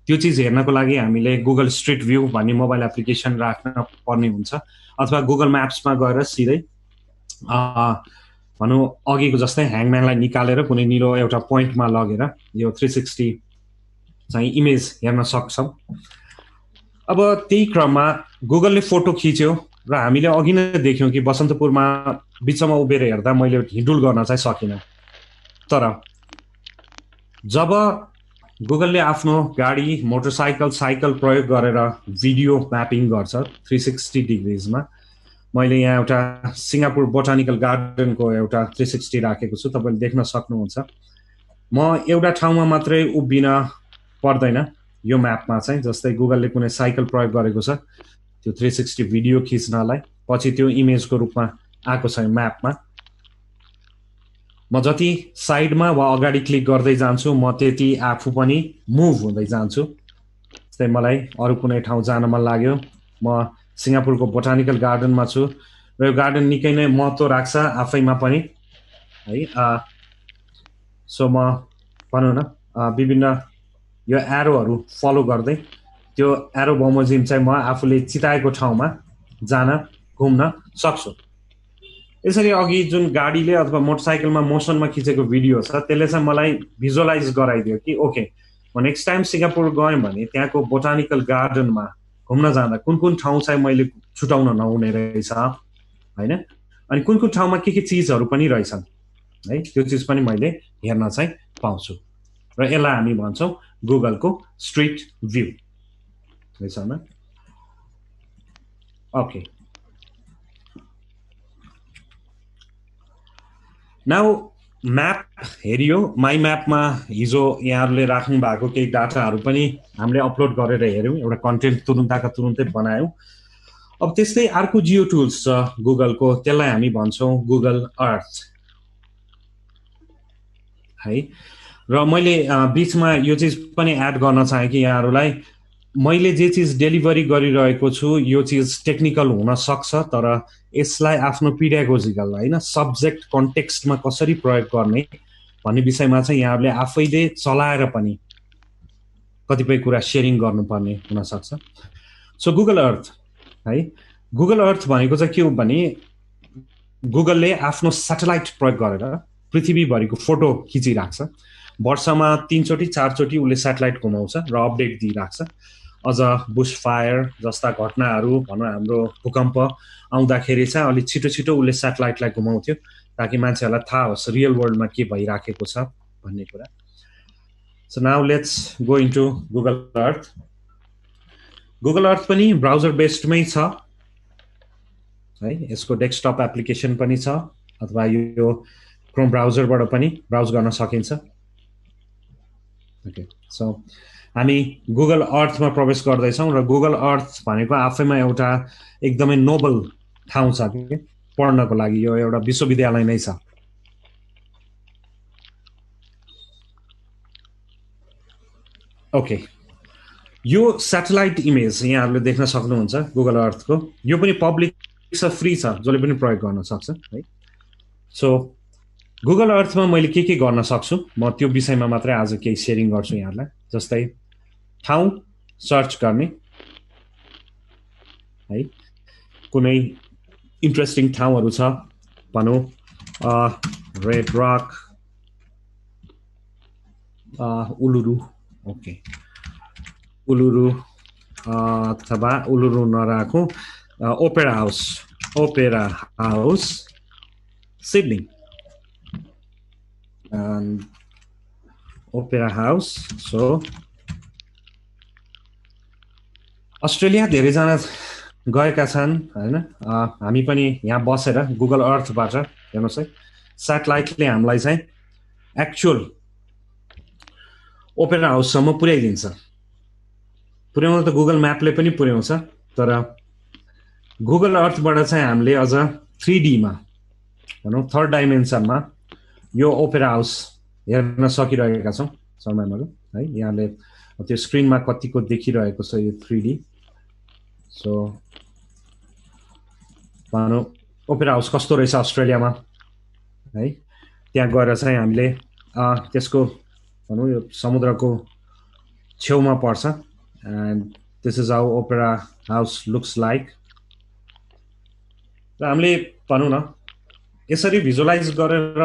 त्यो चिज हेर्नको लागि हामीले गुगल स्ट्रिट भ्यू भन्ने मोबाइल एप्लिकेसन राख्न पर्ने हुन्छ अथवा गुगल म्याप्समा गएर सिधै भनौँ अघिको जस्तै ह्याङम्यानलाई निकालेर कुनै निलो एउटा पोइन्टमा लगेर यो 360 चाहिँ इमेज हेर्न सक्छौँ। अब त्यही क्रममा गुगलले फोटो खिच्यो र हामीले अघि नै देख्यौँ कि बसन्तपुरमा बिचमा उभिएर हेर्दा मैले हिँडुल गर्न चाहिँ सकिनँ। तर जब गुगलले आफ्नो गाडी मोटरसाइकल साइकल प्रयोग गरेर भिडियो म्यापिङ गर्छ 360 डिग्रिजमा, मैले यहाँ एउटा सिङ्गापुर बोटानिकल गार्डनको एउटा 360 राखेको छु, तपाईँले देख्न सक्नुहुन्छ। म एउटा ठाउँमा मात्रै उभिन पर्दैन यो म्यापमा चाहिँ, जस्तै गुगलले कुनै साइकल प्रयोग गरेको छ त्यो 360 भिडियो खिच्नलाई, पछि त्यो इमेजको रूपमा आएको छ म्यापमा। म जति साइडमा वा अगाडि क्लिक गर्दै जान्छु म त्यति आफू पनि मुभ हुँदै जान्छु। जस्तै मलाई अरू कुनै ठाउँ जान मन लाग्यो, म सिङ्गापुरको बोटानिकल गार्डनमा छु र यो गार्डन निकै नै महत्त्व राख्छ आफैमा पनि है। सो म भनौँ न विभिन्न यो एरोहरू फलो गर्दै त्यो एरो बमोजिम चाहिँ म आफूले चिताएको ठाउँमा जान घुम्न सक्छु। यसरी अघि जुन गाडीले अथवा मोटरसाइकलमा मोसनमा खिचेको भिडियो छ त्यसले चाहिँ मलाई भिजुअलाइज गराइदियो कि ओके म नेक्स्ट टाइम सिङ्गापुर गएँ भने त्यहाँको बोटानिकल गार्डनमा घुम्न जाँदा कुन कुन ठाउँ चाहिँ मैले छुटाउन नहुने रहेछ होइन, अनि कुन कुन ठाउँमा के चिजहरू पनि रहेछन् है, त्यो चिज पनि मैले हेर्न चाहिँ पाउँछु र यसलाई हामी भन्छौँ गुगलको स्ट्रिट भ्यू रहेछ। ओके, नाउ म्याप हेरियो। माई म्यापमा हिजो यहाँहरूले राख्नु भएको केही डाटाहरू पनि हामीले अपलोड गरेर हेऱ्यौँ, एउटा कन्टेन्ट तुरुन्तका तुरुन्तै बनायौँ। अब त्यस्तै अर्को जियो टुल्स छ गुगलको, त्यसलाई हामी भन्छौँ गुगल अर्थ है। र मैले बिचमा यो चिज पनि एड गर्न चाहेँ कि यहाँहरूलाई मैले जे चिज डेलिभरी गरिरहेको छु यो चिज टेक्निकल हुन सक्छ, तर यसलाई आफ्नो पिडागोजिकल होइन सब्जेक्ट कन्टेक्स्टमा कसरी प्रयोग गर्ने भन्ने विषयमा चाहिँ यहाँहरूले आफैले चलाएर पनि कतिपय कुरा सेयरिङ गर्नुपर्ने हुनसक्छ। सो गुगल अर्थ है, गुगल अर्थ भनेको चाहिँ के हो भने गुगलले आफ्नो स्याटेलाइट प्रयोग गरेर पृथ्वीभरिको फोटो खिचिराख्छ। वर्षमा 3 चोटि 4 चोटि उसले स्याटेलाइट घुमाउँछ र अपडेट दिइराख्छ। अझ बुश फायर जस्ता घटनाहरू भनौँ हाम्रो भूकम्प आउँदाखेरि चाहिँ अलिक छिटो छिटो उसले स्याटेलाइटलाई घुमाउँथ्यो ताकि मान्छेहरूलाई थाहा होस् रियल वर्ल्डमा के भइराखेको छ भन्ने कुरा। So now let's go into Google earth. Google earth पनि ब्राउजर बेस्डमै छ है, यसको डेस्कटप एप्लिकेसन पनि छ अथवा यो क्रोम ब्राउजरबाट पनि ब्राउज गर्न सकिन्छ। ओके, सो हामी गुगल अर्थमा प्रवेश गर्दैछौँ र गुगल अर्थ भनेको आफैमा एउटा एकदमै नोबल ठाउँ छ कि पढ्नको लागि, यो एउटा विश्वविद्यालय नै छ। ओके, यो स्याटेलाइट इमेज यहाँहरूले देख्न सक्नुहुन्छ गुगल अर्थको, यो पनि पब्लिक छ, फ्री छ, जसले पनि प्रयोग गर्न सक्छ है। सो गुगल अर्थमा मैले के गर्न सक्छु म त्यो विषयमा मात्रै आज केही सेयरिङ गर्छु यहाँहरूलाई। जस्तै ठाउँ सर्च गर्ने है, कुनै इन्ट्रेस्टिङ ठाउँहरू छ भनौँ red rock, Uluru, okay Uluru अथवा उलुरु नराखौँ, opera house Sydney, opera house. So Australia धेरैजना गएका छन् होइन, हामी पनि यहाँ बसेर गुगल अर्थबाट हेर्नुहोस् है, स्याटेलाइटले हामीलाई चाहिँ एक्चुअल ओपेरा हाउससम्म पुर्याइदिन्छ। पुर्याउन त गुगल म्यापले पनि पुर्याउँछ, तर गुगल अर्थबाट चाहिँ हामीले अझ 3Dमा भनौँ थर्ड डाइमेन्सनमा यो ओपेरा हाउस हेर्न सकिरहेका छौँ समयमा है। यहाँले त्यो स्क्रिनमा कतिको देखिरहेको छ यो 3D। सो भनौँ ओपेरा हाउस कस्तो रहेछ अस्ट्रेलियामा है, त्यहाँ गएर चाहिँ हामीले त्यसको भनौँ यो समुद्रको छेउमा पर्छ and this is how opera house looks like. र हामीले भनौँ न यसरी भिजुअलाइज गरेर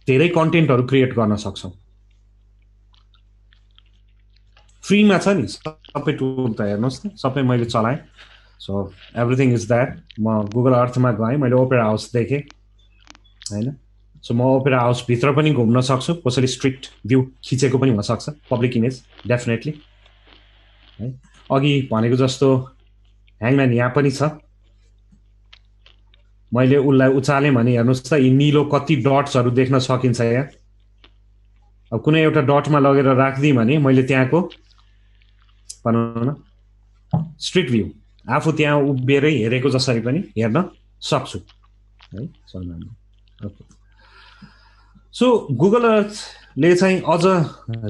धेरै कन्टेन्टहरु क्रिएट गर्न सक्छौं फ्रीमा छ नि सबै टुल त हेर्नुस् न सबै मैले चलाएँ सो एभ्रिथिङ इज द्याट म गुगल अर्थमा गएँ मैले ओपेरा हाउस देखेँ हैन सो म ओपेरा हाउस भित्र पनि घुम्न सक्छु कसरी स्ट्रिट भ्यू खिचेको पनि हुन सक्छ पब्लिक इमेज डेफिनेटली है अघि भनेको जस्तो ह्याङम्यान यहाँ पनि छ मैले उलाई उचाले भने हेर्नुस् त यी नीलो कति डट्सहरु देख्न सकिन्छ यहाँ अब कुनै एउटा डटमा लगेर राख्दिए भने मैले त्यहाँको भनौं न स्ट्रिट भ्यू आफू त्यहाँ उभिएरै हेरेको जसरी पनि हेर्न सक्छु है ओके सो गुगल अर्थले चाहिँ अझ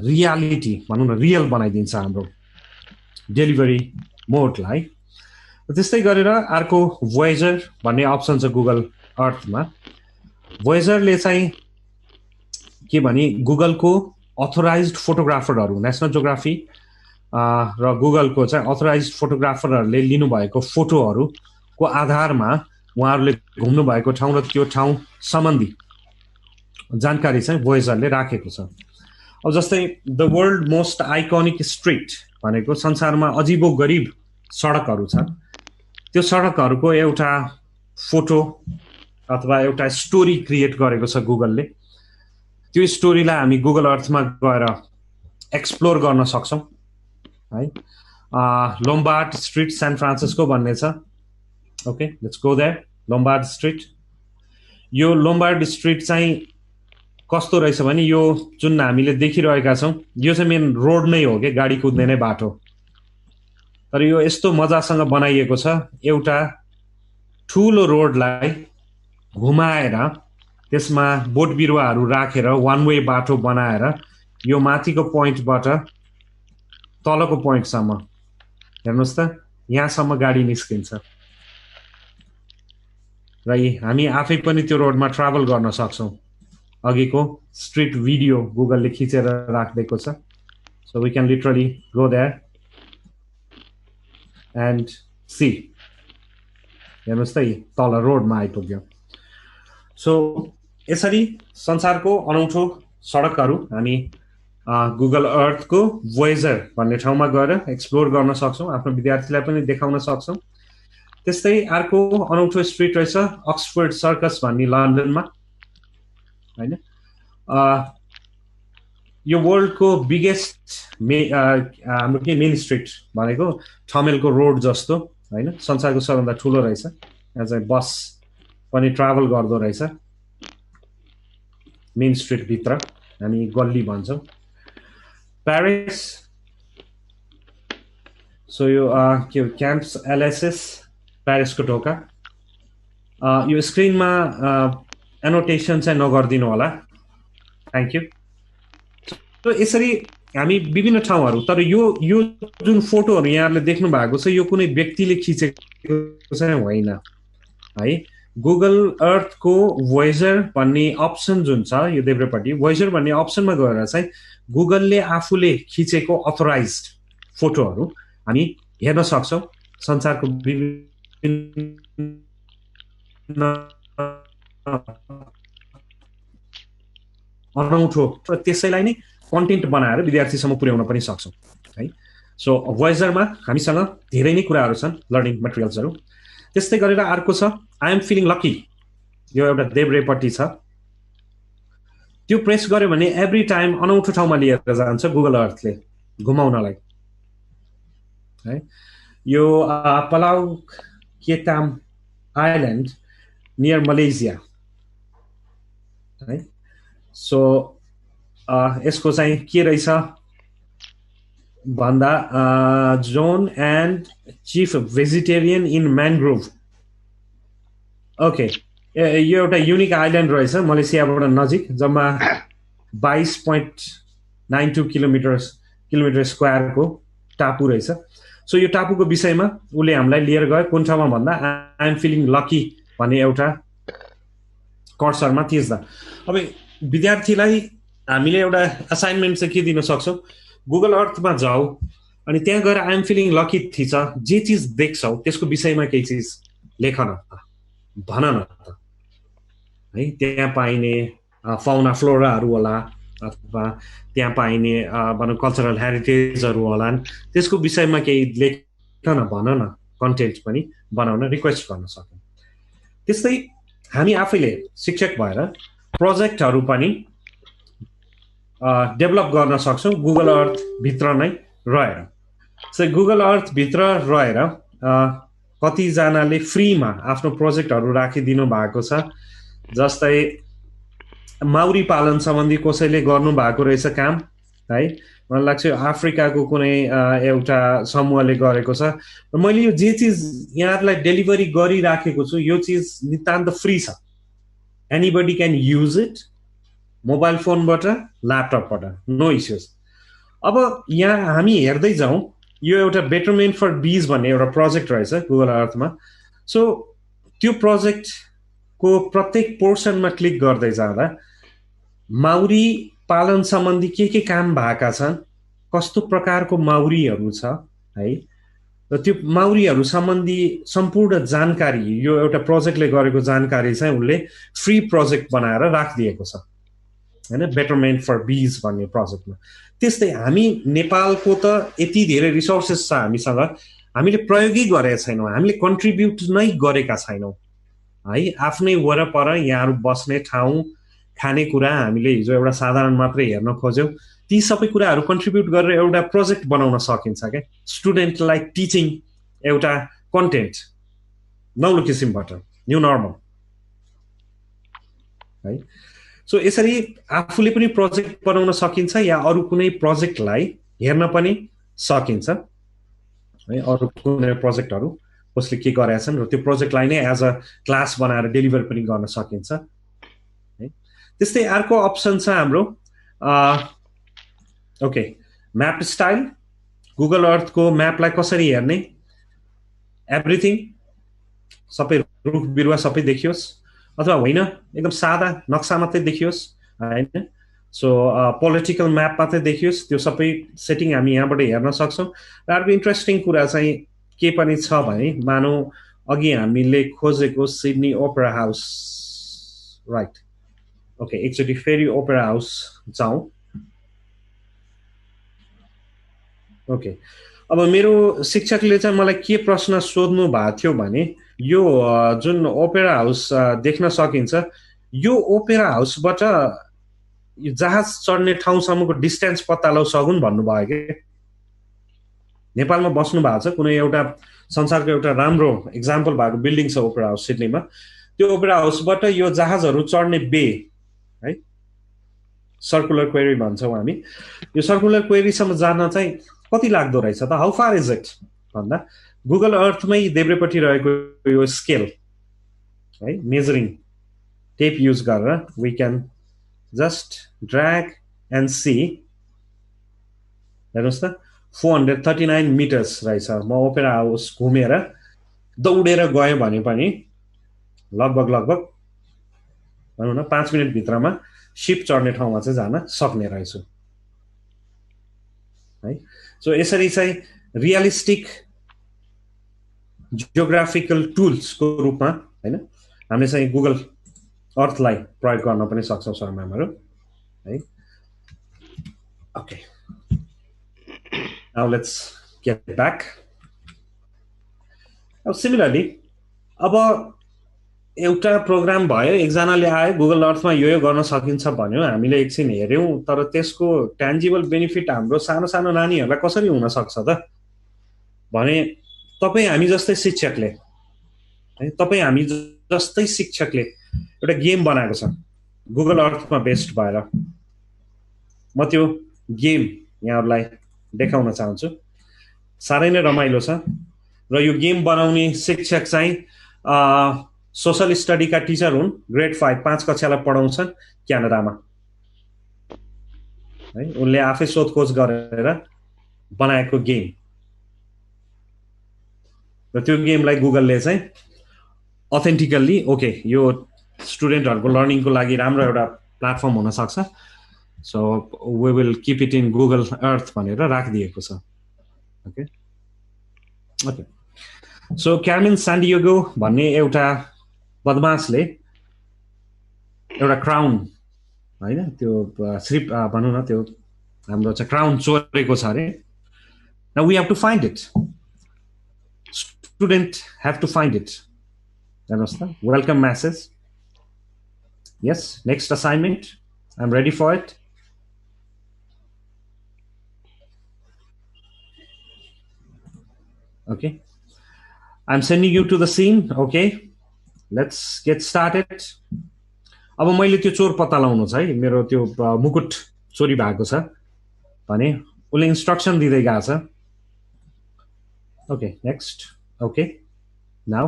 रियालिटी भनौं न रियल बनाइदिन्छ हाम्रो डेलिभरी मोडलाई त्यस्तै गरेर अर्को भोयेजर भन्ने अप्सन छ गुगल अर्थमा भोयेजरले चाहिँ के भने गुगलको अथोराइज्ड फोटोग्राफरहरु नेशनल जियोग्राफी र गुगलको चाहिँ अथोराइज्ड फोटोग्राफरहरुले लिनु भएको फोटोहरुको आधारमा उहाँहरुले घुम्नु भएको ठाउँ र त्यो ठाउँ सम्बन्धी जानकारी चाहिँ भोयेजरले राखेको छ अब जस्तै the world most iconic street भनेको संसारमा अजीबो गरीब सडकहरु छन् त्यो सडकहरुको एउटा फोटो अथवा एउटा स्टोरी क्रिएट गरेको छ गुगलले त्यो स्टोरीलाई हामी गुगल अर्थमा गएर एक्सप्लोर गर्न सक्छौं है लोम्बार्ड स्ट्रीट सान फ्रान्सिस्को भन्ने छ okay let's go there Lombard Street यो लोम्बार्ड स्ट्रीट चाहिँ कस्तो रहेछ भने यो जुन हामीले देखिरहेका छौं यो चाहिँ मेन रोड नै हो के गाडी कुद्ने नै बाटो तर यो यस्तो मजासँग बनाइएको छ एउटा ठूलो रोडलाई घुमाएर त्यसमा बोट बिरुवाहरु राखेर वान वे बाटो बनाएर यो माथिको पोइन्टबाट तलको पोइन्टसम्म हेर्नुस् त यहाँसम्म गाडी निस्किन्छ र हामी आफै पनि त्यो रोडमा ट्राभल गर्न सक्छौं अघिको स्ट्रीट भिडियो गुगलले खिचेर राख्दिएको छ so we can literally go there and see हेर्नुस् त तल रोडमा आइपुग्यो सो यसरी संसारको अनौठो सडकहरु हामी गुगल अर्थको भोयेजर भन्ने ठाउँमा गएर एक्सप्लोर गर्न सक्छौं आफ्नो विद्यार्थीलाई पनि देखाउन सक्छौं त्यस्तै अर्को अनौठो स्ट्रीट रहेछ अक्सफोर्ड सर्कस भन्ने लन्डनमा हैन यो वर्ल्डको बिगेस्ट हाम्रो के मेन स्ट्रीट भनेको ठमेलको रोड जस्तो हैन संसारको सबैभन्दा ठूलो रहेछ यहाँ चाहिँ बस पनि ट्राभल गर्दो रहेछ मेन स्ट्रीट भित्र हामी गल्ली भन्छौं पेरिस सो यो के क्याम्प्स एलएसएस पेरिसको ढोका यो स्क्रिनमा एनोटेसन चाहिँ नगर्दिनु होला थ्यांक यू सो यसरी हामी विभिन्न ठाउँहरु तर यो जुन फोटोहरु यहाँहरुले देख्नु भएको छ यो कुनै व्यक्तिले खिचेको चाहिँ होइन है गुगल अर्थको भोयेजर भन्ने अप्सन जुन छ यो देब्रेपट्टि भोयेजर भन्ने अप्सनमा गएर चाहिँ गुगलले आफूले खिचेको अथोराइज्ड फोटोहरु हामी हेर्न सक्छौं संसारको विभिन्न अनौठो र त्यसैलाई नै कन्टेन्ट बनाएर विद्यार्थीसम्म पुर्याउन पनि सक्छौं है सो भोयेजरमा हामीसँग धेरै नै कुराहरु छन् लर्निङ मटेरियल्सहरु त्यस्तै गरेर अर्को छ आई एम फिलिङ लकी यो एउटा देब्रेपट्टि छ त्यो प्रेस गर्यो भने एभ्री टाइम अनौठो ठाउँमा लिएर जान्छ गुगल अर्थले घुमाउनलाई है यो Pulau Ketam island near Malaysia है सो यसको चाहिँ के रहेछ भन्दा zone and chief vegetarian in mangrove okay यो एउटा युनिक आइल्यान्ड रहेछ मलेसियाबाट नजिक जम्मा 22.92 किलोमिटर स्क्वायरको टापु रहेछ सो यो टापुको विषयमा उले हामीलाई लिएर गयो कुन ठाउँमा भन्दा आई एम फिलिङ लकी भन्ने एउटा कर्सरमा थिच्दा अब विद्यार्थीलाई हामीले एउटा असाइनमेन्ट चाहिँ के दिन सक्छौं गुगल अर्थमा जाऊ अनि त्यहाँ गएर आई एम फिलिङ लकी थिच जे चीज देख्छौ त्यसको विषयमा केही चीज लेख न भन न है त्यहाँ पाइने फाउना फ्लोराहरू होला अथवा त्यहाँ पाइने भनौँ कल्चरल हेरिटेजहरू होलान् त्यसको विषयमा केही लेख न भन न कन्टेन्ट पनि बनाउन रिक्वेस्ट गर्न सक्यौँ त्यस्तै हामी आफैले शिक्षक भएर प्रोजेक्टहरू पनि डेभलप गर्न सक्छौँ गुगल अर्थ भित्र नै रहेर सो गुगल अर्थ भित्र रहेर कतिजनाले फ्रीमा आफ्नो प्रोजेक्टहरू राखिदिनु भएको छ जस्तै माउरी पालन सम्बन्धी कसैले गर्नु भएको रहेछ काम है मलाई लाग्छ अफ्रिकाको कुनै एउटा समूहले गरेको छ र मैले यो जे चिज यहाँहरूलाई डेलिभरी गरिराखेको छु यो चिज नितान्त फ्री छ anybody can use it mobile फोनबाट ल्यापटपबाट नो इस्युज अब यहाँ हामी हेर्दै जाउँ यो एउटा बेटरमेन्ट फर बीज भन्ने एउटा प्रोजेक्ट रहेछ गुगल अर्थमा सो त्यो प्रोजेक्टको प्रत्येक पोर्सनमा क्लिक गर्दै जाँदा माउरी पालन सम्बन्धी के काम भएका छन् कस्तो प्रकारको माउरीहरू छ है र त्यो माउरीहरू सम्बन्धी सम्पूर्ण जानकारी यो एउटा प्रोजेक्टले गरेको जानकारी चाहिँ उनले फ्री प्रोजेक्ट बनाएर राखिदिएको छ हैन बेटरमेन्ट फर बीज भन्ने प्रोजेक्टमा त्यस्तै हामी नेपालको त यति धेरै रिसोर्सेस छ हामीसँग हामीले प्रयोगै गरेका छैनौँ हामीले कन्ट्रिब्युट नै गरेका छैनौँ है आफ्नै वरपर यहाँहरू बस्ने ठाउँ खानेकुरा हामीले हिजो एउटा साधारण मात्रै हेर्न खोज्यौँ ती सबै कुराहरू कन्ट्रिब्युट गरेर एउटा प्रोजेक्ट बनाउन सकिन्छ क्या स्टुडेन्टलाई टिचिङ एउटा कन्टेन्ट नौलो किसिमबाट न्यू नर्मल है सो यसरी आफूले पनि प्रोजेक्ट बनाउन सकिन्छ या अरू कुनै प्रोजेक्टलाई हेर्न पनि सकिन्छ है अरू कुनै प्रोजेक्टहरू कसले के गरेका छन् र त्यो प्रोजेक्टलाई नै एज अ क्लास बनाएर डेलिभर पनि गर्न सकिन्छ है त्यस्तै अर्को अप्सन छ हाम्रो ओके म्याप स्टाइल गुगल अर्थको म्यापलाई कसरी हेर्ने एभ्रिथिङ सबै रुख बिरुवा सबै देखियोस् अथवा होइन एकदम सादा नक्सा मात्रै देखियोस् हैन सो पोलिटिकल म्याप मात्रै देखियोस् त्यो सबै सेटिङ हामी यहाँबाट हेर्न सक्छौँ र अर्को इन्ट्रेस्टिङ कुरा चाहिँ के पनि छ भने मानौ अघि हामीले खोजेको Sydney opera house right okay एकचोटि फेरि ओपेरा हाउस जाउँ ओके अब मेरो शिक्षकले चाहिँ मलाई के प्रश्न सोध्नु भएको थियो भने यो जुन ओपेरा हाउस देख्न सकिन्छ यो ओपेरा हाउसबाट जहाज चढ्ने ठाउँसम्मको डिस्टेन्स पत्ता लगाउन सकुन् भन्नुभयो कि नेपालमा बस्नु भएको छ कुनै एउटा संसारको एउटा राम्रो एक्जाम्पल भएको बिल्डिङ छ ओपेरा हाउस सिडनीमा त्यो ओपेरा हाउसबाट यो जहाजहरू चढ्ने बे है सर्कुलर क्वेरी भन्छौँ हामी यो सर्कुलर क्वेरीसम्म जान चाहिँ कति लाग्दो रहेछ त हाउ फार इज इट भन्दा गुगल अर्थमै देब्रेपट्टि रहेको यो स्केल है मेजरिङ टेप युज गरेर we can just drag and see हेर्नुहोस् त 439 मिटर्स रहेछ म ओपेरा हाउस घुमेर दौडेर गएँ भने पनि लगभग भनौँ न 5 मिनट भित्रमा सिप चढ्ने ठाउँमा चाहिँ जान सक्ने रहेछु है सो यसरी चाहिँ रियलिस्टिक जियोग्राफिकल टुल्सको रूपमा हैन हामीले चाहिँ गुगल अर्थलाई प्रयोग गर्न पनि सक्छौँ सरम्यामहरू है okay now let's get back अब सिमिलरली अब एउटा प्रोग्राम भयो एकजनाले आयो गुगल अर्थमा यो गर्न सकिन्छ भन्यो हामीले एकछिन हेऱ्यौँ तर त्यसको ट्यान्जिबल बेनिफिट हाम्रो सानो सानो नानीहरूलाई कसरी हुन सक्छ त भने तपाईँ हामी जस्तै शिक्षकले है तपाईँ हामी जस्तै शिक्षकले एउटा गेम बनाएको छ गुगल अर्थमा बेस्ड भएर म त्यो गेम यहाँहरूलाई देखाउन चाहन्छु साह्रै नै रमाइलो छ र यो गेम बनाउने शिक्षक चाहिँ सोशल स्टडीका टिचर हुन् ग्रेड 5 कक्षालाई पढाउँछन् क्यानाडामा है उनले आफै सोधखोज गरेर बनाएको गेम र त्यो गेमलाई गुगलले चाहिँ अथेन्टिकल्ली ओके यो स्टुडेन्टहरूको लर्निङको लागि राम्रो एउटा प्लेटफर्म हुन सक्छ so we will keep it in Google earth भनेर राखिदिएको छ okay okay so Carmen Sandiego भन्ने एउटा बदमासले एउटा क्राउन हैन त्यो श्रिप भनौँ न त्यो हाम्रो चाहिँ क्राउन चोरेको छ अरे now we have to find it student have to find it हेर्नुहोस् त welcome message yes next assignment I am ready for it okay I'm sending you to the scene okay let's get started अब मैले त्यो चोर पत्ता लगाउनु छ है मेरो त्यो मुकुट चोरी भएको छ भने उले इन्स्ट्रक्सन दिँदै गएको छ ओके नेक्स्ट ओके नाउ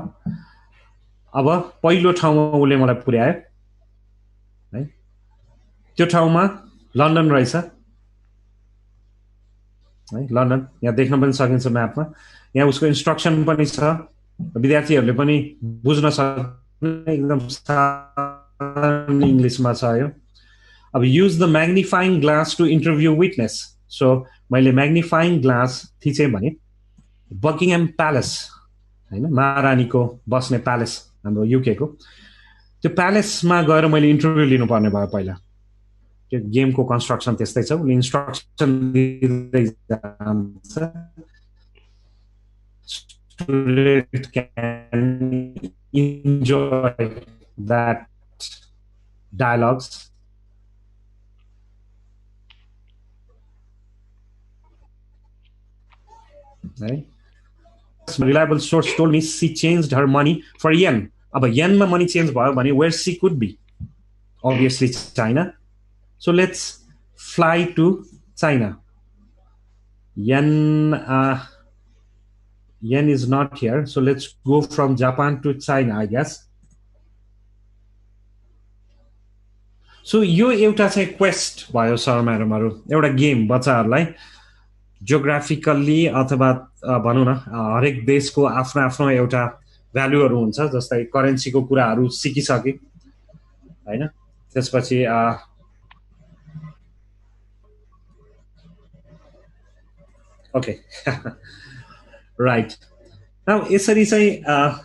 अब पहिलो ठाउँमा उले मलाई पुर्यायो है त्यो ठाउँमा लन्डन रहेछ है लन्डन यहाँ देख्न पनि सकिन्छ म्यापमा यहाँ उसको इन्स्ट्रक्सन पनि छ विद्यार्थीहरूले पनि बुझ्न सक्ने एकदम इङ्ग्लिसमा छ यो अब use the magnifying glass to interview witness सो मैले म्याग्निफाइङ ग्लास थिचेँ भने बकिङह्याम प्यालेस हैन महारानीको बस्ने प्यालेस हाम्रो युकेको त्यो प्यालेसमा गएर मैले इन्टरभ्यू लिनुपर्ने भयो पहिला त्यो गेमको कन्स्ट्रक्सन त्यस्तै छ उले इन्स्ट्रक्सन दिँदै जान्छ student can enjoy that dialogues right reliable source told me she changed her money for yen अब yen मा money change भयो भने where she could be obviously China so let's fly to China yen is not here so let's go from Japan to China I guess so यो एउटा चाहिँ quest भयो sir म्याडमहरु एउटा game बच्चाहरुलाई geographically अथवा भनौं न हरेक देशको आफ्नो आफ्नो एउटा भ्यालुहरु हुन्छ जस्तै करेन्सीको कुराहरु सिकिसके हैन त्यसपछि ओके राइट नाउ यसरी चाहिँ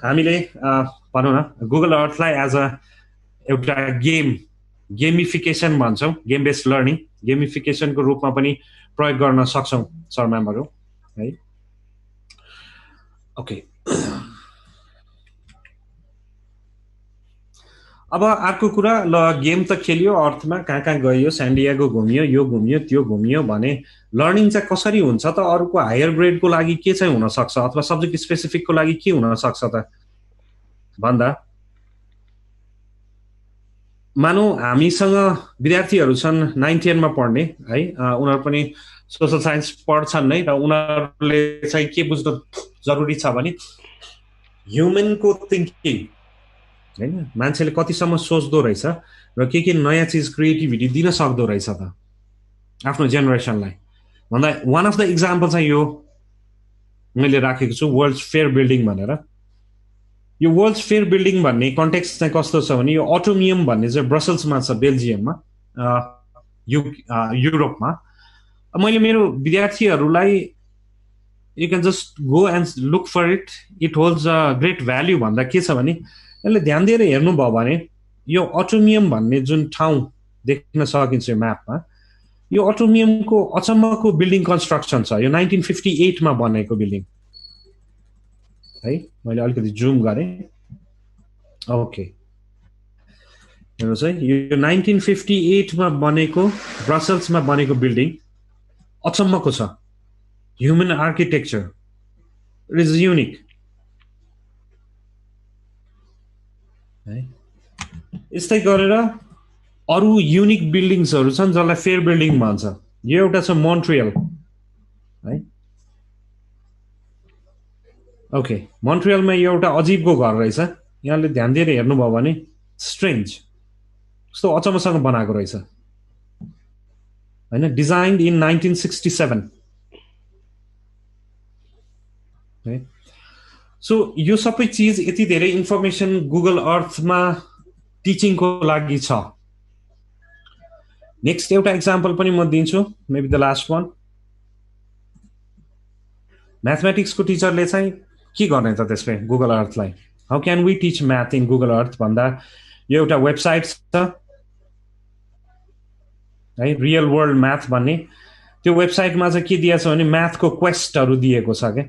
हामीले भनौं न गुगल अर्थलाई एज अ एउटा गेमिफिकेसन भन्छौं गेम बेस्ड लर्निङ गेमिफिकेसनको रूपमा पनि प्रयोग गर्न सक्छौं सर म्यामहरु है ओके अब अर्को कुरा ल गेम त खेलियो अर्थमा कहाँ कहाँ गयो स्यान्डियागो घुमियो यो घुमियो त्यो घुमियो भने लर्निङ चाहिँ कसरी हुन्छ त अरुको हायर ग्रेडको लागि के चाहिँ हुन सक्छ अथवा सब्जेक्ट स्पेसिफिकको लागि के हुन सक्छ त भन्दा मानौ हामीसँग विद्यार्थीहरु छन् 9 10 मा पढ्ने है उनीहरु पनि सोशल साइन्स पढ्छन् नै र उनीहरुले चाहिँ के बुझ्नु जरुरी छ भने ह्युमनको थिंकिङ हैन मान्छेले कतिसम्म सोच्दो रहेछ र के नयाँ चीज क्रिएटिभिटी दिन सक्दो रहेछ त आफ्नो जेनेरेसनलाई भन्दा वान अफ द एक्जाम्पल चाहिँ यो मैले राखेको छु वर्ल्ड फेयर बिल्डिङ भनेर यो वर्ल्ड फेयर बिल्डिङ भन्ने कन्टेक्स्ट चाहिँ कस्तो छ भने यो अटोमियम भन्ने चाहिँ ब्रसल्समा छ बेल्जियममा युरोपमा मैले मेरो विद्यार्थीहरूलाई you can just go and look for it holds a great value भन्दा के छ भने यसले ध्यान दिएर हेर्नुभयो भने यो अटोमियम भन्ने जुन ठाउँ देख्न सकिन्छ यो म्यापमा यो अटोमियमको अचम्मको बिल्डिङ कन्स्ट्रक्सन छ यो 1958 मा बनेको बिल्डिङ है मैले अलिकति जुम गरे ओके हेर्नुस् है यो 1958 मा बनेको ब्रसल्समा बनेको बिल्डिङ अचम्मको छ human architecture it is unique है यस्तै गरेर अरु युनिक बिल्डिङ्सहरु छन् जसलाई फेयर बिल्डिङ भन्छ यो एउटा छ मोन्ट्रियल है ओके मोन्ट्रियलमा यो एउटा अजीबको घर रहेछ यहाँले ध्यान दिएर हेर्नुभयो भने स्ट्रेन्ज कस्तो अचम्मसँग बनाएको रहेछ हैन डिजाइन्ड इन 1967 है सो यो सबै चीज यति धेरै इन्फर्मेसन गुगल अर्थमा टिचिङको लागि छ नेक्स्ट एउटा एक्जाम्पल पनि म दिन्छु मेबी द लास्ट वान म्याथमेटिक्सको टिचरले चाहिँ के गर्ने त त्यसले गुगल अर्थलाई how can we teach math in Google earth भन्दा यो एउटा वेबसाइट छ है रियल वर्ल्ड म्याथ भन्ने त्यो वेबसाइटमा चाहिँ के दिएको छ भने म्याथको क्वेस्टहरू दिएको छ के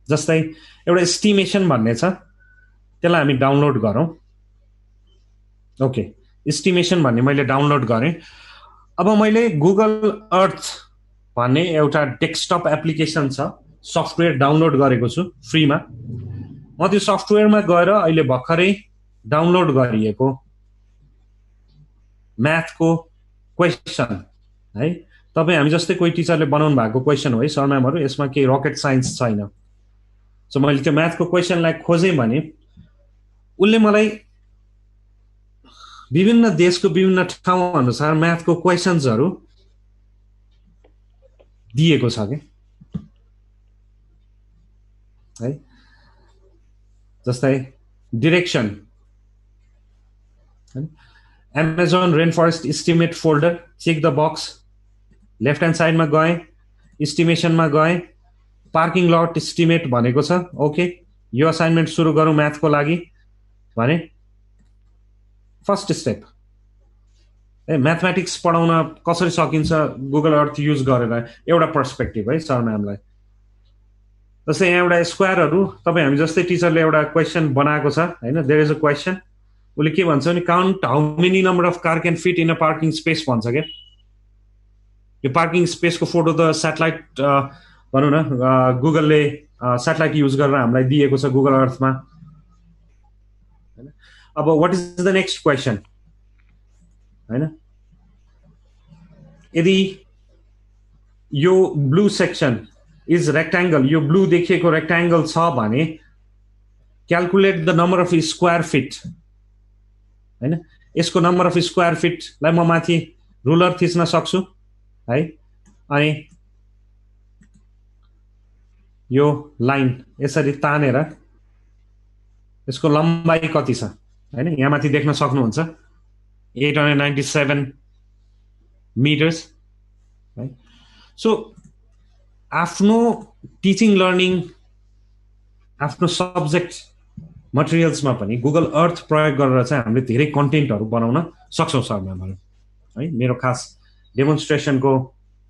जस्तै एउटा एस्टिमेसन भन्ने छ त्यसलाई हामी डाउनलोड गरौँ ओके एस्टिमेसन भन्ने मैले डाउनलोड गरेँ अब मैले गुगल अर्थ भन्ने एउटा डेस्कटप एप्लिकेसन छ सफ्टवेयर डाउनलोड गरेको छु फ्रीमा म त्यो सफ्टवेयरमा गएर अहिले भर्खरै डाउनलोड गरिएको म्याथको क्वेसन है तपाईँ हामी जस्तै कोही टिचरले बनाउनु भएको क्वेसन हो है सर म्यामहरू यसमा केही रकेट साइन्स छैन सो मैले त्यो म्याथको क्वेसनलाई खोजेँ भने उसले मलाई विभिन्न देशको विभिन्न ठाउँ अनुसार म्याथको क्वेसन्सहरू दिएको छ के है जस्तै direction Amazon rain forest estimate folder check the box left hand साइडमा गएँ इस्टिमेसनमा गएँ पार्किङ लट इस्टिमेट भनेको छ ओके यो असाइनमेन्ट सुरु गरौँ म्याथको लागि भने फर्स्ट स्टेप ए म्याथमेटिक्स पढाउन कसरी सकिन्छ गुगल अर्थ युज गरेर एउटा पर्सपेक्टिभ है सर म्यामलाई जस्तै यहाँ एउटा स्क्वायरहरू तपाईँ हामी जस्तै टिचरले एउटा क्वेसन बनाएको छ होइन देयर इज अ क्वेसन उसले के भन्छ भने count how many number of car can fit in a parking space भन्छ क्या यो पार्किङ स्पेसको फोटो त सेटेलाइट भनौँ न गुगलले सेटेलाइट युज गरेर हामीलाई दिएको छ गुगल अर्थमा अब what is the next question होइन यदि यो ब्लू सेक्सन इज रेक्ट्याङ्गल यो ब्लू देखिएको रेक्ट्याङ्गल छ भने calculate the number of square feet होइन यसको नम्बर अफ स्क्वायर फिटलाई म माथि रुलर थिच्न सक्छु है अनि यो लाइन यसरी तानेर यसको लम्बाइ कति छ हैन यहाँ माथि देख्न सक्नुहुन्छ 897 मिटर्स है सो आफ्नो टिचिङ लर्निङ आफ्नो सब्जेक्ट मटेरियल्समा पनि गुगल अर्थ प्रयोग गरेर चाहिँ हामीले धेरै कन्टेन्टहरू बनाउन सक्छौँ सर म्यामहरु है मेरो खास डेमोन्स्ट्रेसनको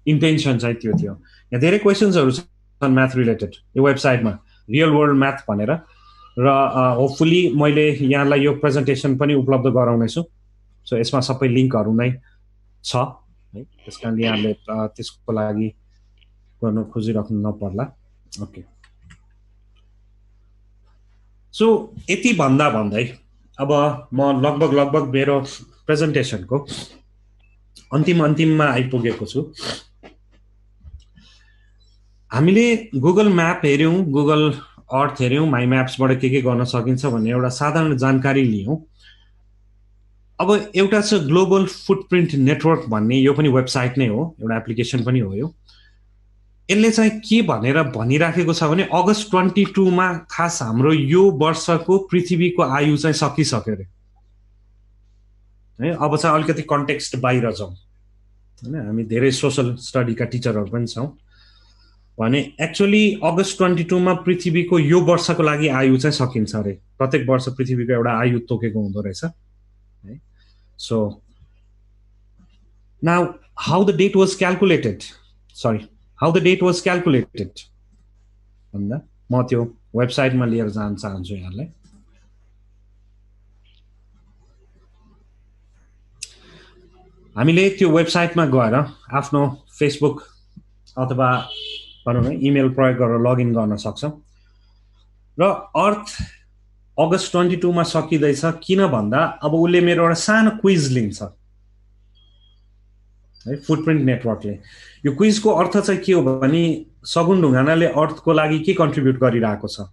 इन्टेन्सन चाहिँ त्यो थियो यहाँ धेरै क्वेशन्सहरू छन् म्याथ रिलेटेड यो वेबसाइटमा रियल वर्ल्ड म्याथ भनेर र होपफुली मैले यहाँलाई यो प्रेजेन्टेसन पनि उपलब्ध गराउने छु सो यसमा सबै लिंकहरू नै छ है त्यसकारणले यहाँले त्यसको लागि गर्न खोजिराख्नु नपर्ला ओके सो यति भन्दा भन्दै अब म लगभग मेरो प्रेजेन्टेसनको अन्तिममा आइपुगेको छु हामीले गुगल म्याप हेर्यौं गुगल अर्थ हेर्यौं माई म्याप्सबाट के गर्न सकिन्छ भन्ने एउटा साधारण जानकारी लियौं अब एउटा छ ग्लोबल फुटप्रिन्ट नेटवर्क भन्ने यो पनि वेबसाइट नै हो एउटा एप्लिकेसन पनि हो यो यसले चाहिँ के भनेर भनिराखेको छ भने अगस्त 22 मा खास हाम्रो यो वर्षको पृथ्वीको आयु चाहिँ सकिसक्यो रे है अब चाहिँ अलिकति कन्टेक्स्ट बाहिर जाउँ हैन हामी धेरै सोशल स्टडीका टिचरहरू पनि छौं भने एक्चुअली अगस्त 22 मा पृथ्वीको यो वर्षको लागि आयु चाहिँ सकिन्छ रे प्रत्येक वर्ष पृथ्वीको एउटा आयु तोकेको हुँदो रहेछ है so now how the date was calculated how the date was calculated भन्दा म त्यो वेबसाइटमा लिएर जान चाहन्छु यहाँलाई हामीले त्यो वेबसाइटमा गएर आफ्नो फेसबुक अथवा भनौँ न इमेल प्रयोग गरेर लगइन गर्न सक्छौं र अर्थ अगस्त 22 मा सकिदैछ किन भन्दा अब उले मेरो एउटा सानो क्विज लिन्छ है फुटप्रिन्ट नेटवर्कले यो क्विजको अर्थ चाहिँ के हो भने सगुन ढुङ्गानाले अर्थको लागि के कन्ट्रिब्युट गरिरहेको छ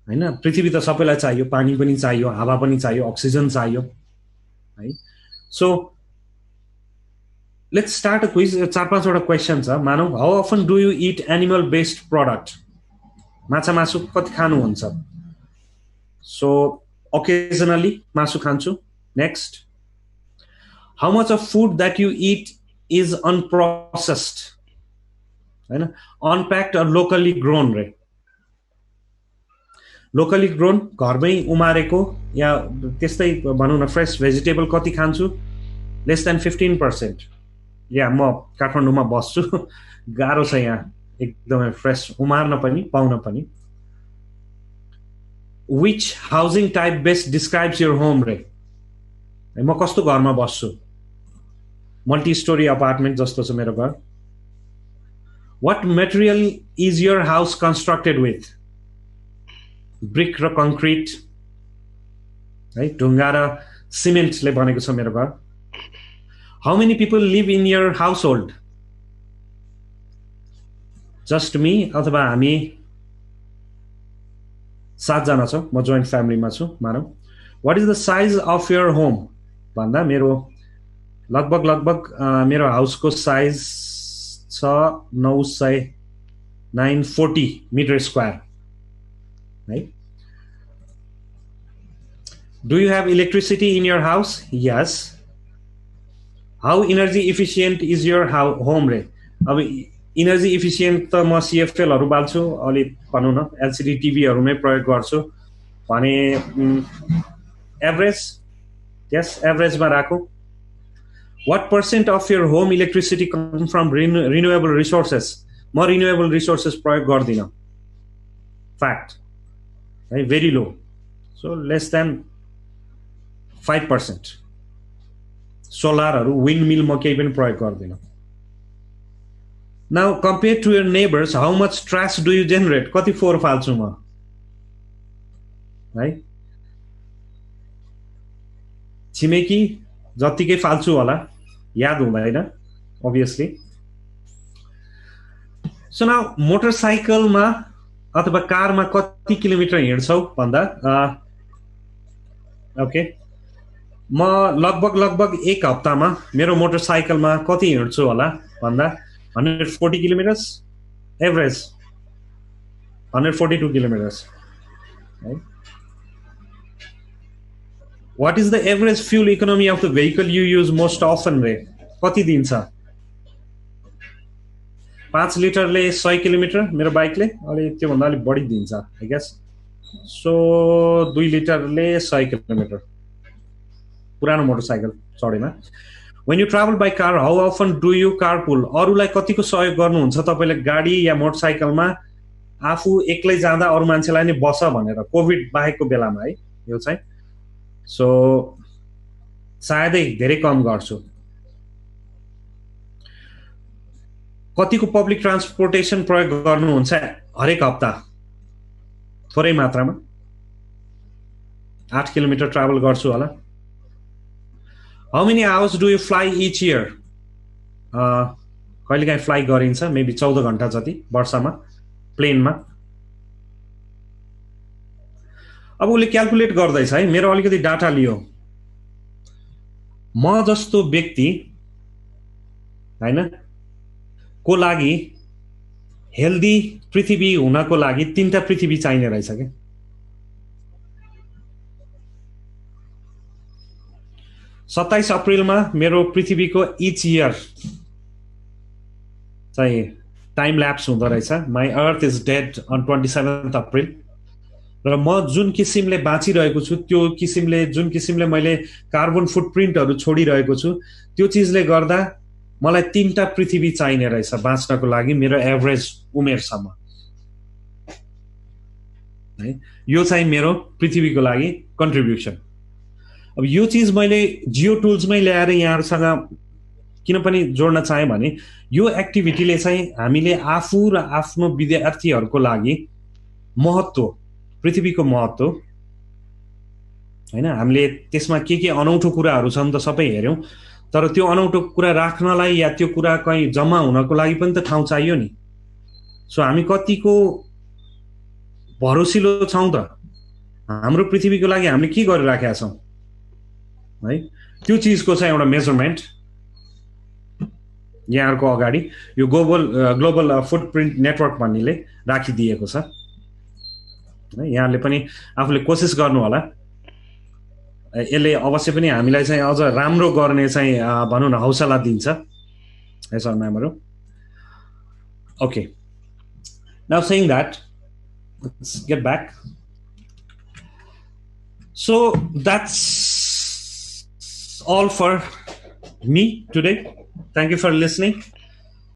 हैन पृथ्वी त सबैलाई चाहियो पानी पनि चाहियो हावा पनि चाहियो अक्सिजन चाहियो है so let's start a quiz 4-5 वटा क्वेशन छ मानौ how often do you it animal based product माछा मासु कति खानुहुन्छ सो ओकेजनली मासु खान्छु next how much of food that you eat is unprocessed हैन unpacked or locally grown रे लोकली ग्रोन घरमै उमारेको या त्यस्तै भनौँ न फ्रेस भेजिटेबल कति खान्छु लेस देन 15%. या म काठमाडौँमा बस्छु गाह्रो छ यहाँ एकदमै फ्रेस उमार्न पनि पाउन पनि. Which housing type best describes your home रे? म कस्तो घरमा बस्छु? मल्टी स्टोरी अपार्टमेन्ट जस्तो छ मेरो घर. What material is your house constructed with? Brick र concrete, है ढुङ्गा र सिमेन्टले बनेको छ मेरो घर. How many people live in your household? Just me अथवा हामी 7 जना छौँ. म जोइन्ट फ्यामिलीमा छु मानौ. What is the size of your home? भन्दा मेरो लगभग मेरो हाउसको साइज छ 940 मिटर स्क्वायर, है. Do you have electricity in your house? Yes. How energy efficient is your home रे? अब इनर्जी इफिसियन्ट त म CFL बाल्छु, अलि भनौँ न LCD टिभीहरूमै प्रयोग गर्छु भने एभरेज, यस एभरेजमा राखौँ. What percent of your home electricity comes from renewable resources? म रिन्युएबल रिसोर्सेस प्रयोग गर्दिनँ. फ्याक्ट, है, very low. So less than 5%. सोलरहरू विन्ड मिल म केही पनि प्रयोग गर्दिनँ. Now compared to your neighbors, how much trash do you generate? कति फोहोर फाल्छु म, है. छिमेकी जतिकै फाल्छु होला, याद हुँदैन obviously. So now मोटरसाइकलमा अथवा कारमा कति किलोमिटर हिँड्छौ भन्दा ओके, म लगभग एक हप्तामा मेरो मोटरसाइकलमा कति हिँड्छु होला भन्दा 140 किलोमिटर्स एभरेज, 142 किलोमिटर्स, है. What is the average fuel economy of the vehicle you use most often रे? कति दिन्छ? 5 लिटरले 100 किलोमिटर मेरो बाइकले, अलि त्योभन्दा अलिक बढी दिन्छ आई गेस. सो 2 लिटरले 100 किलोमिटर पुरानो motorcycle चढेमा. When you travel by car, how often do you carpool? अरूलाई कतिको सहयोग गर्नुहुन्छ तपाईले गाडी या मोटरसाइकलमा आफू एक्लै जाँदा अरू मान्छेलाई नि बस भनेर, कोभिड बाहेकको बेलामा, है, यो चाहिँ. सो सायदै धेरै कम गर्छु. कतिको पब्लिक ट्रान्सपोर्टेसन प्रयोग गर्नुहुन्छ हरेक हप्ता? थोरै मात्रामा, 8 किलोमिटर ट्राभल गर्छु होला. How many hours do you fly each year? कहिलेकाहीँ फ्लाइ गरिन्छ, मेबी 14 घण्टा जति वर्षमा प्लेनमा. अब उसले क्याल्कुलेट गर्दैछ, है, मेरो अलिकति डाटा लियो. म जस्तो व्यक्ति, हैन, को लागि हेल्दी पृथ्वी हुनको लागि 3टा पृथ्वी चाहिने रहेछ के. सत्ताइस अप्रिलमा मेरो पृथ्वीको इच इयर चाहिँ टाइम ल्याप्स हुँदो रहेछ. My earth is dead on 27 April. र म जुन किसिमले बाँचिरहेको छु, त्यो किसिमले, जुन किसिमले मैले कार्बन फुटप्रिन्टहरू छोडिरहेको छु, त्यो चिजले गर्दा मलाई 3टा पृथ्वी चाहिने रहेछ बाँच्नको लागि मेरो एभरेज उमेरसम्म, है. यो चाहिँ मेरो पृथ्वीको लागि कन्ट्रिब्युसन. अब यो चिज मैले जियो टुल्समै ल्याएर यहाँहरुसँग किन पनि जोड्न चाहे भने यो एक्टिभिटीले चाहिँ हामीले आफू र आफ्नो विद्यार्थीहरुको लागि महत्व, पृथ्वीको महत्व, हैन, हामीले त्यसमा के अनौठो कुराहरु छन् त सबै हेर्यौं, तर त्यो अनौठो कुरा राख्नलाई या त्यो कुरा कहीं जम्मा हुनको लागि पनि त ठाउँ चाहियो नि. सो हामी कतिको भरोसिलो छौं त हाम्रो पृथ्वीको लागि हामीले के गरिराखेका छौं, है. त्यो चीजको चाहिँ एउटा मेजरमेन्ट यहाँहरुको अगाडि यो ग्लोबल फुटप्रिन्ट नेटवर्क भन्नेले राखिदिएको छ. यहाँले पनि आफूले कोशिश गर्नु होला. यसले अवश्य पनि हामीलाई चाहिँ अझ राम्रो गर्ने चाहिँ भनौं न हौसला दिन्छ. Yes or no? Okay. Now saying that, let's get back. So that's all for me today. Thank you for listening.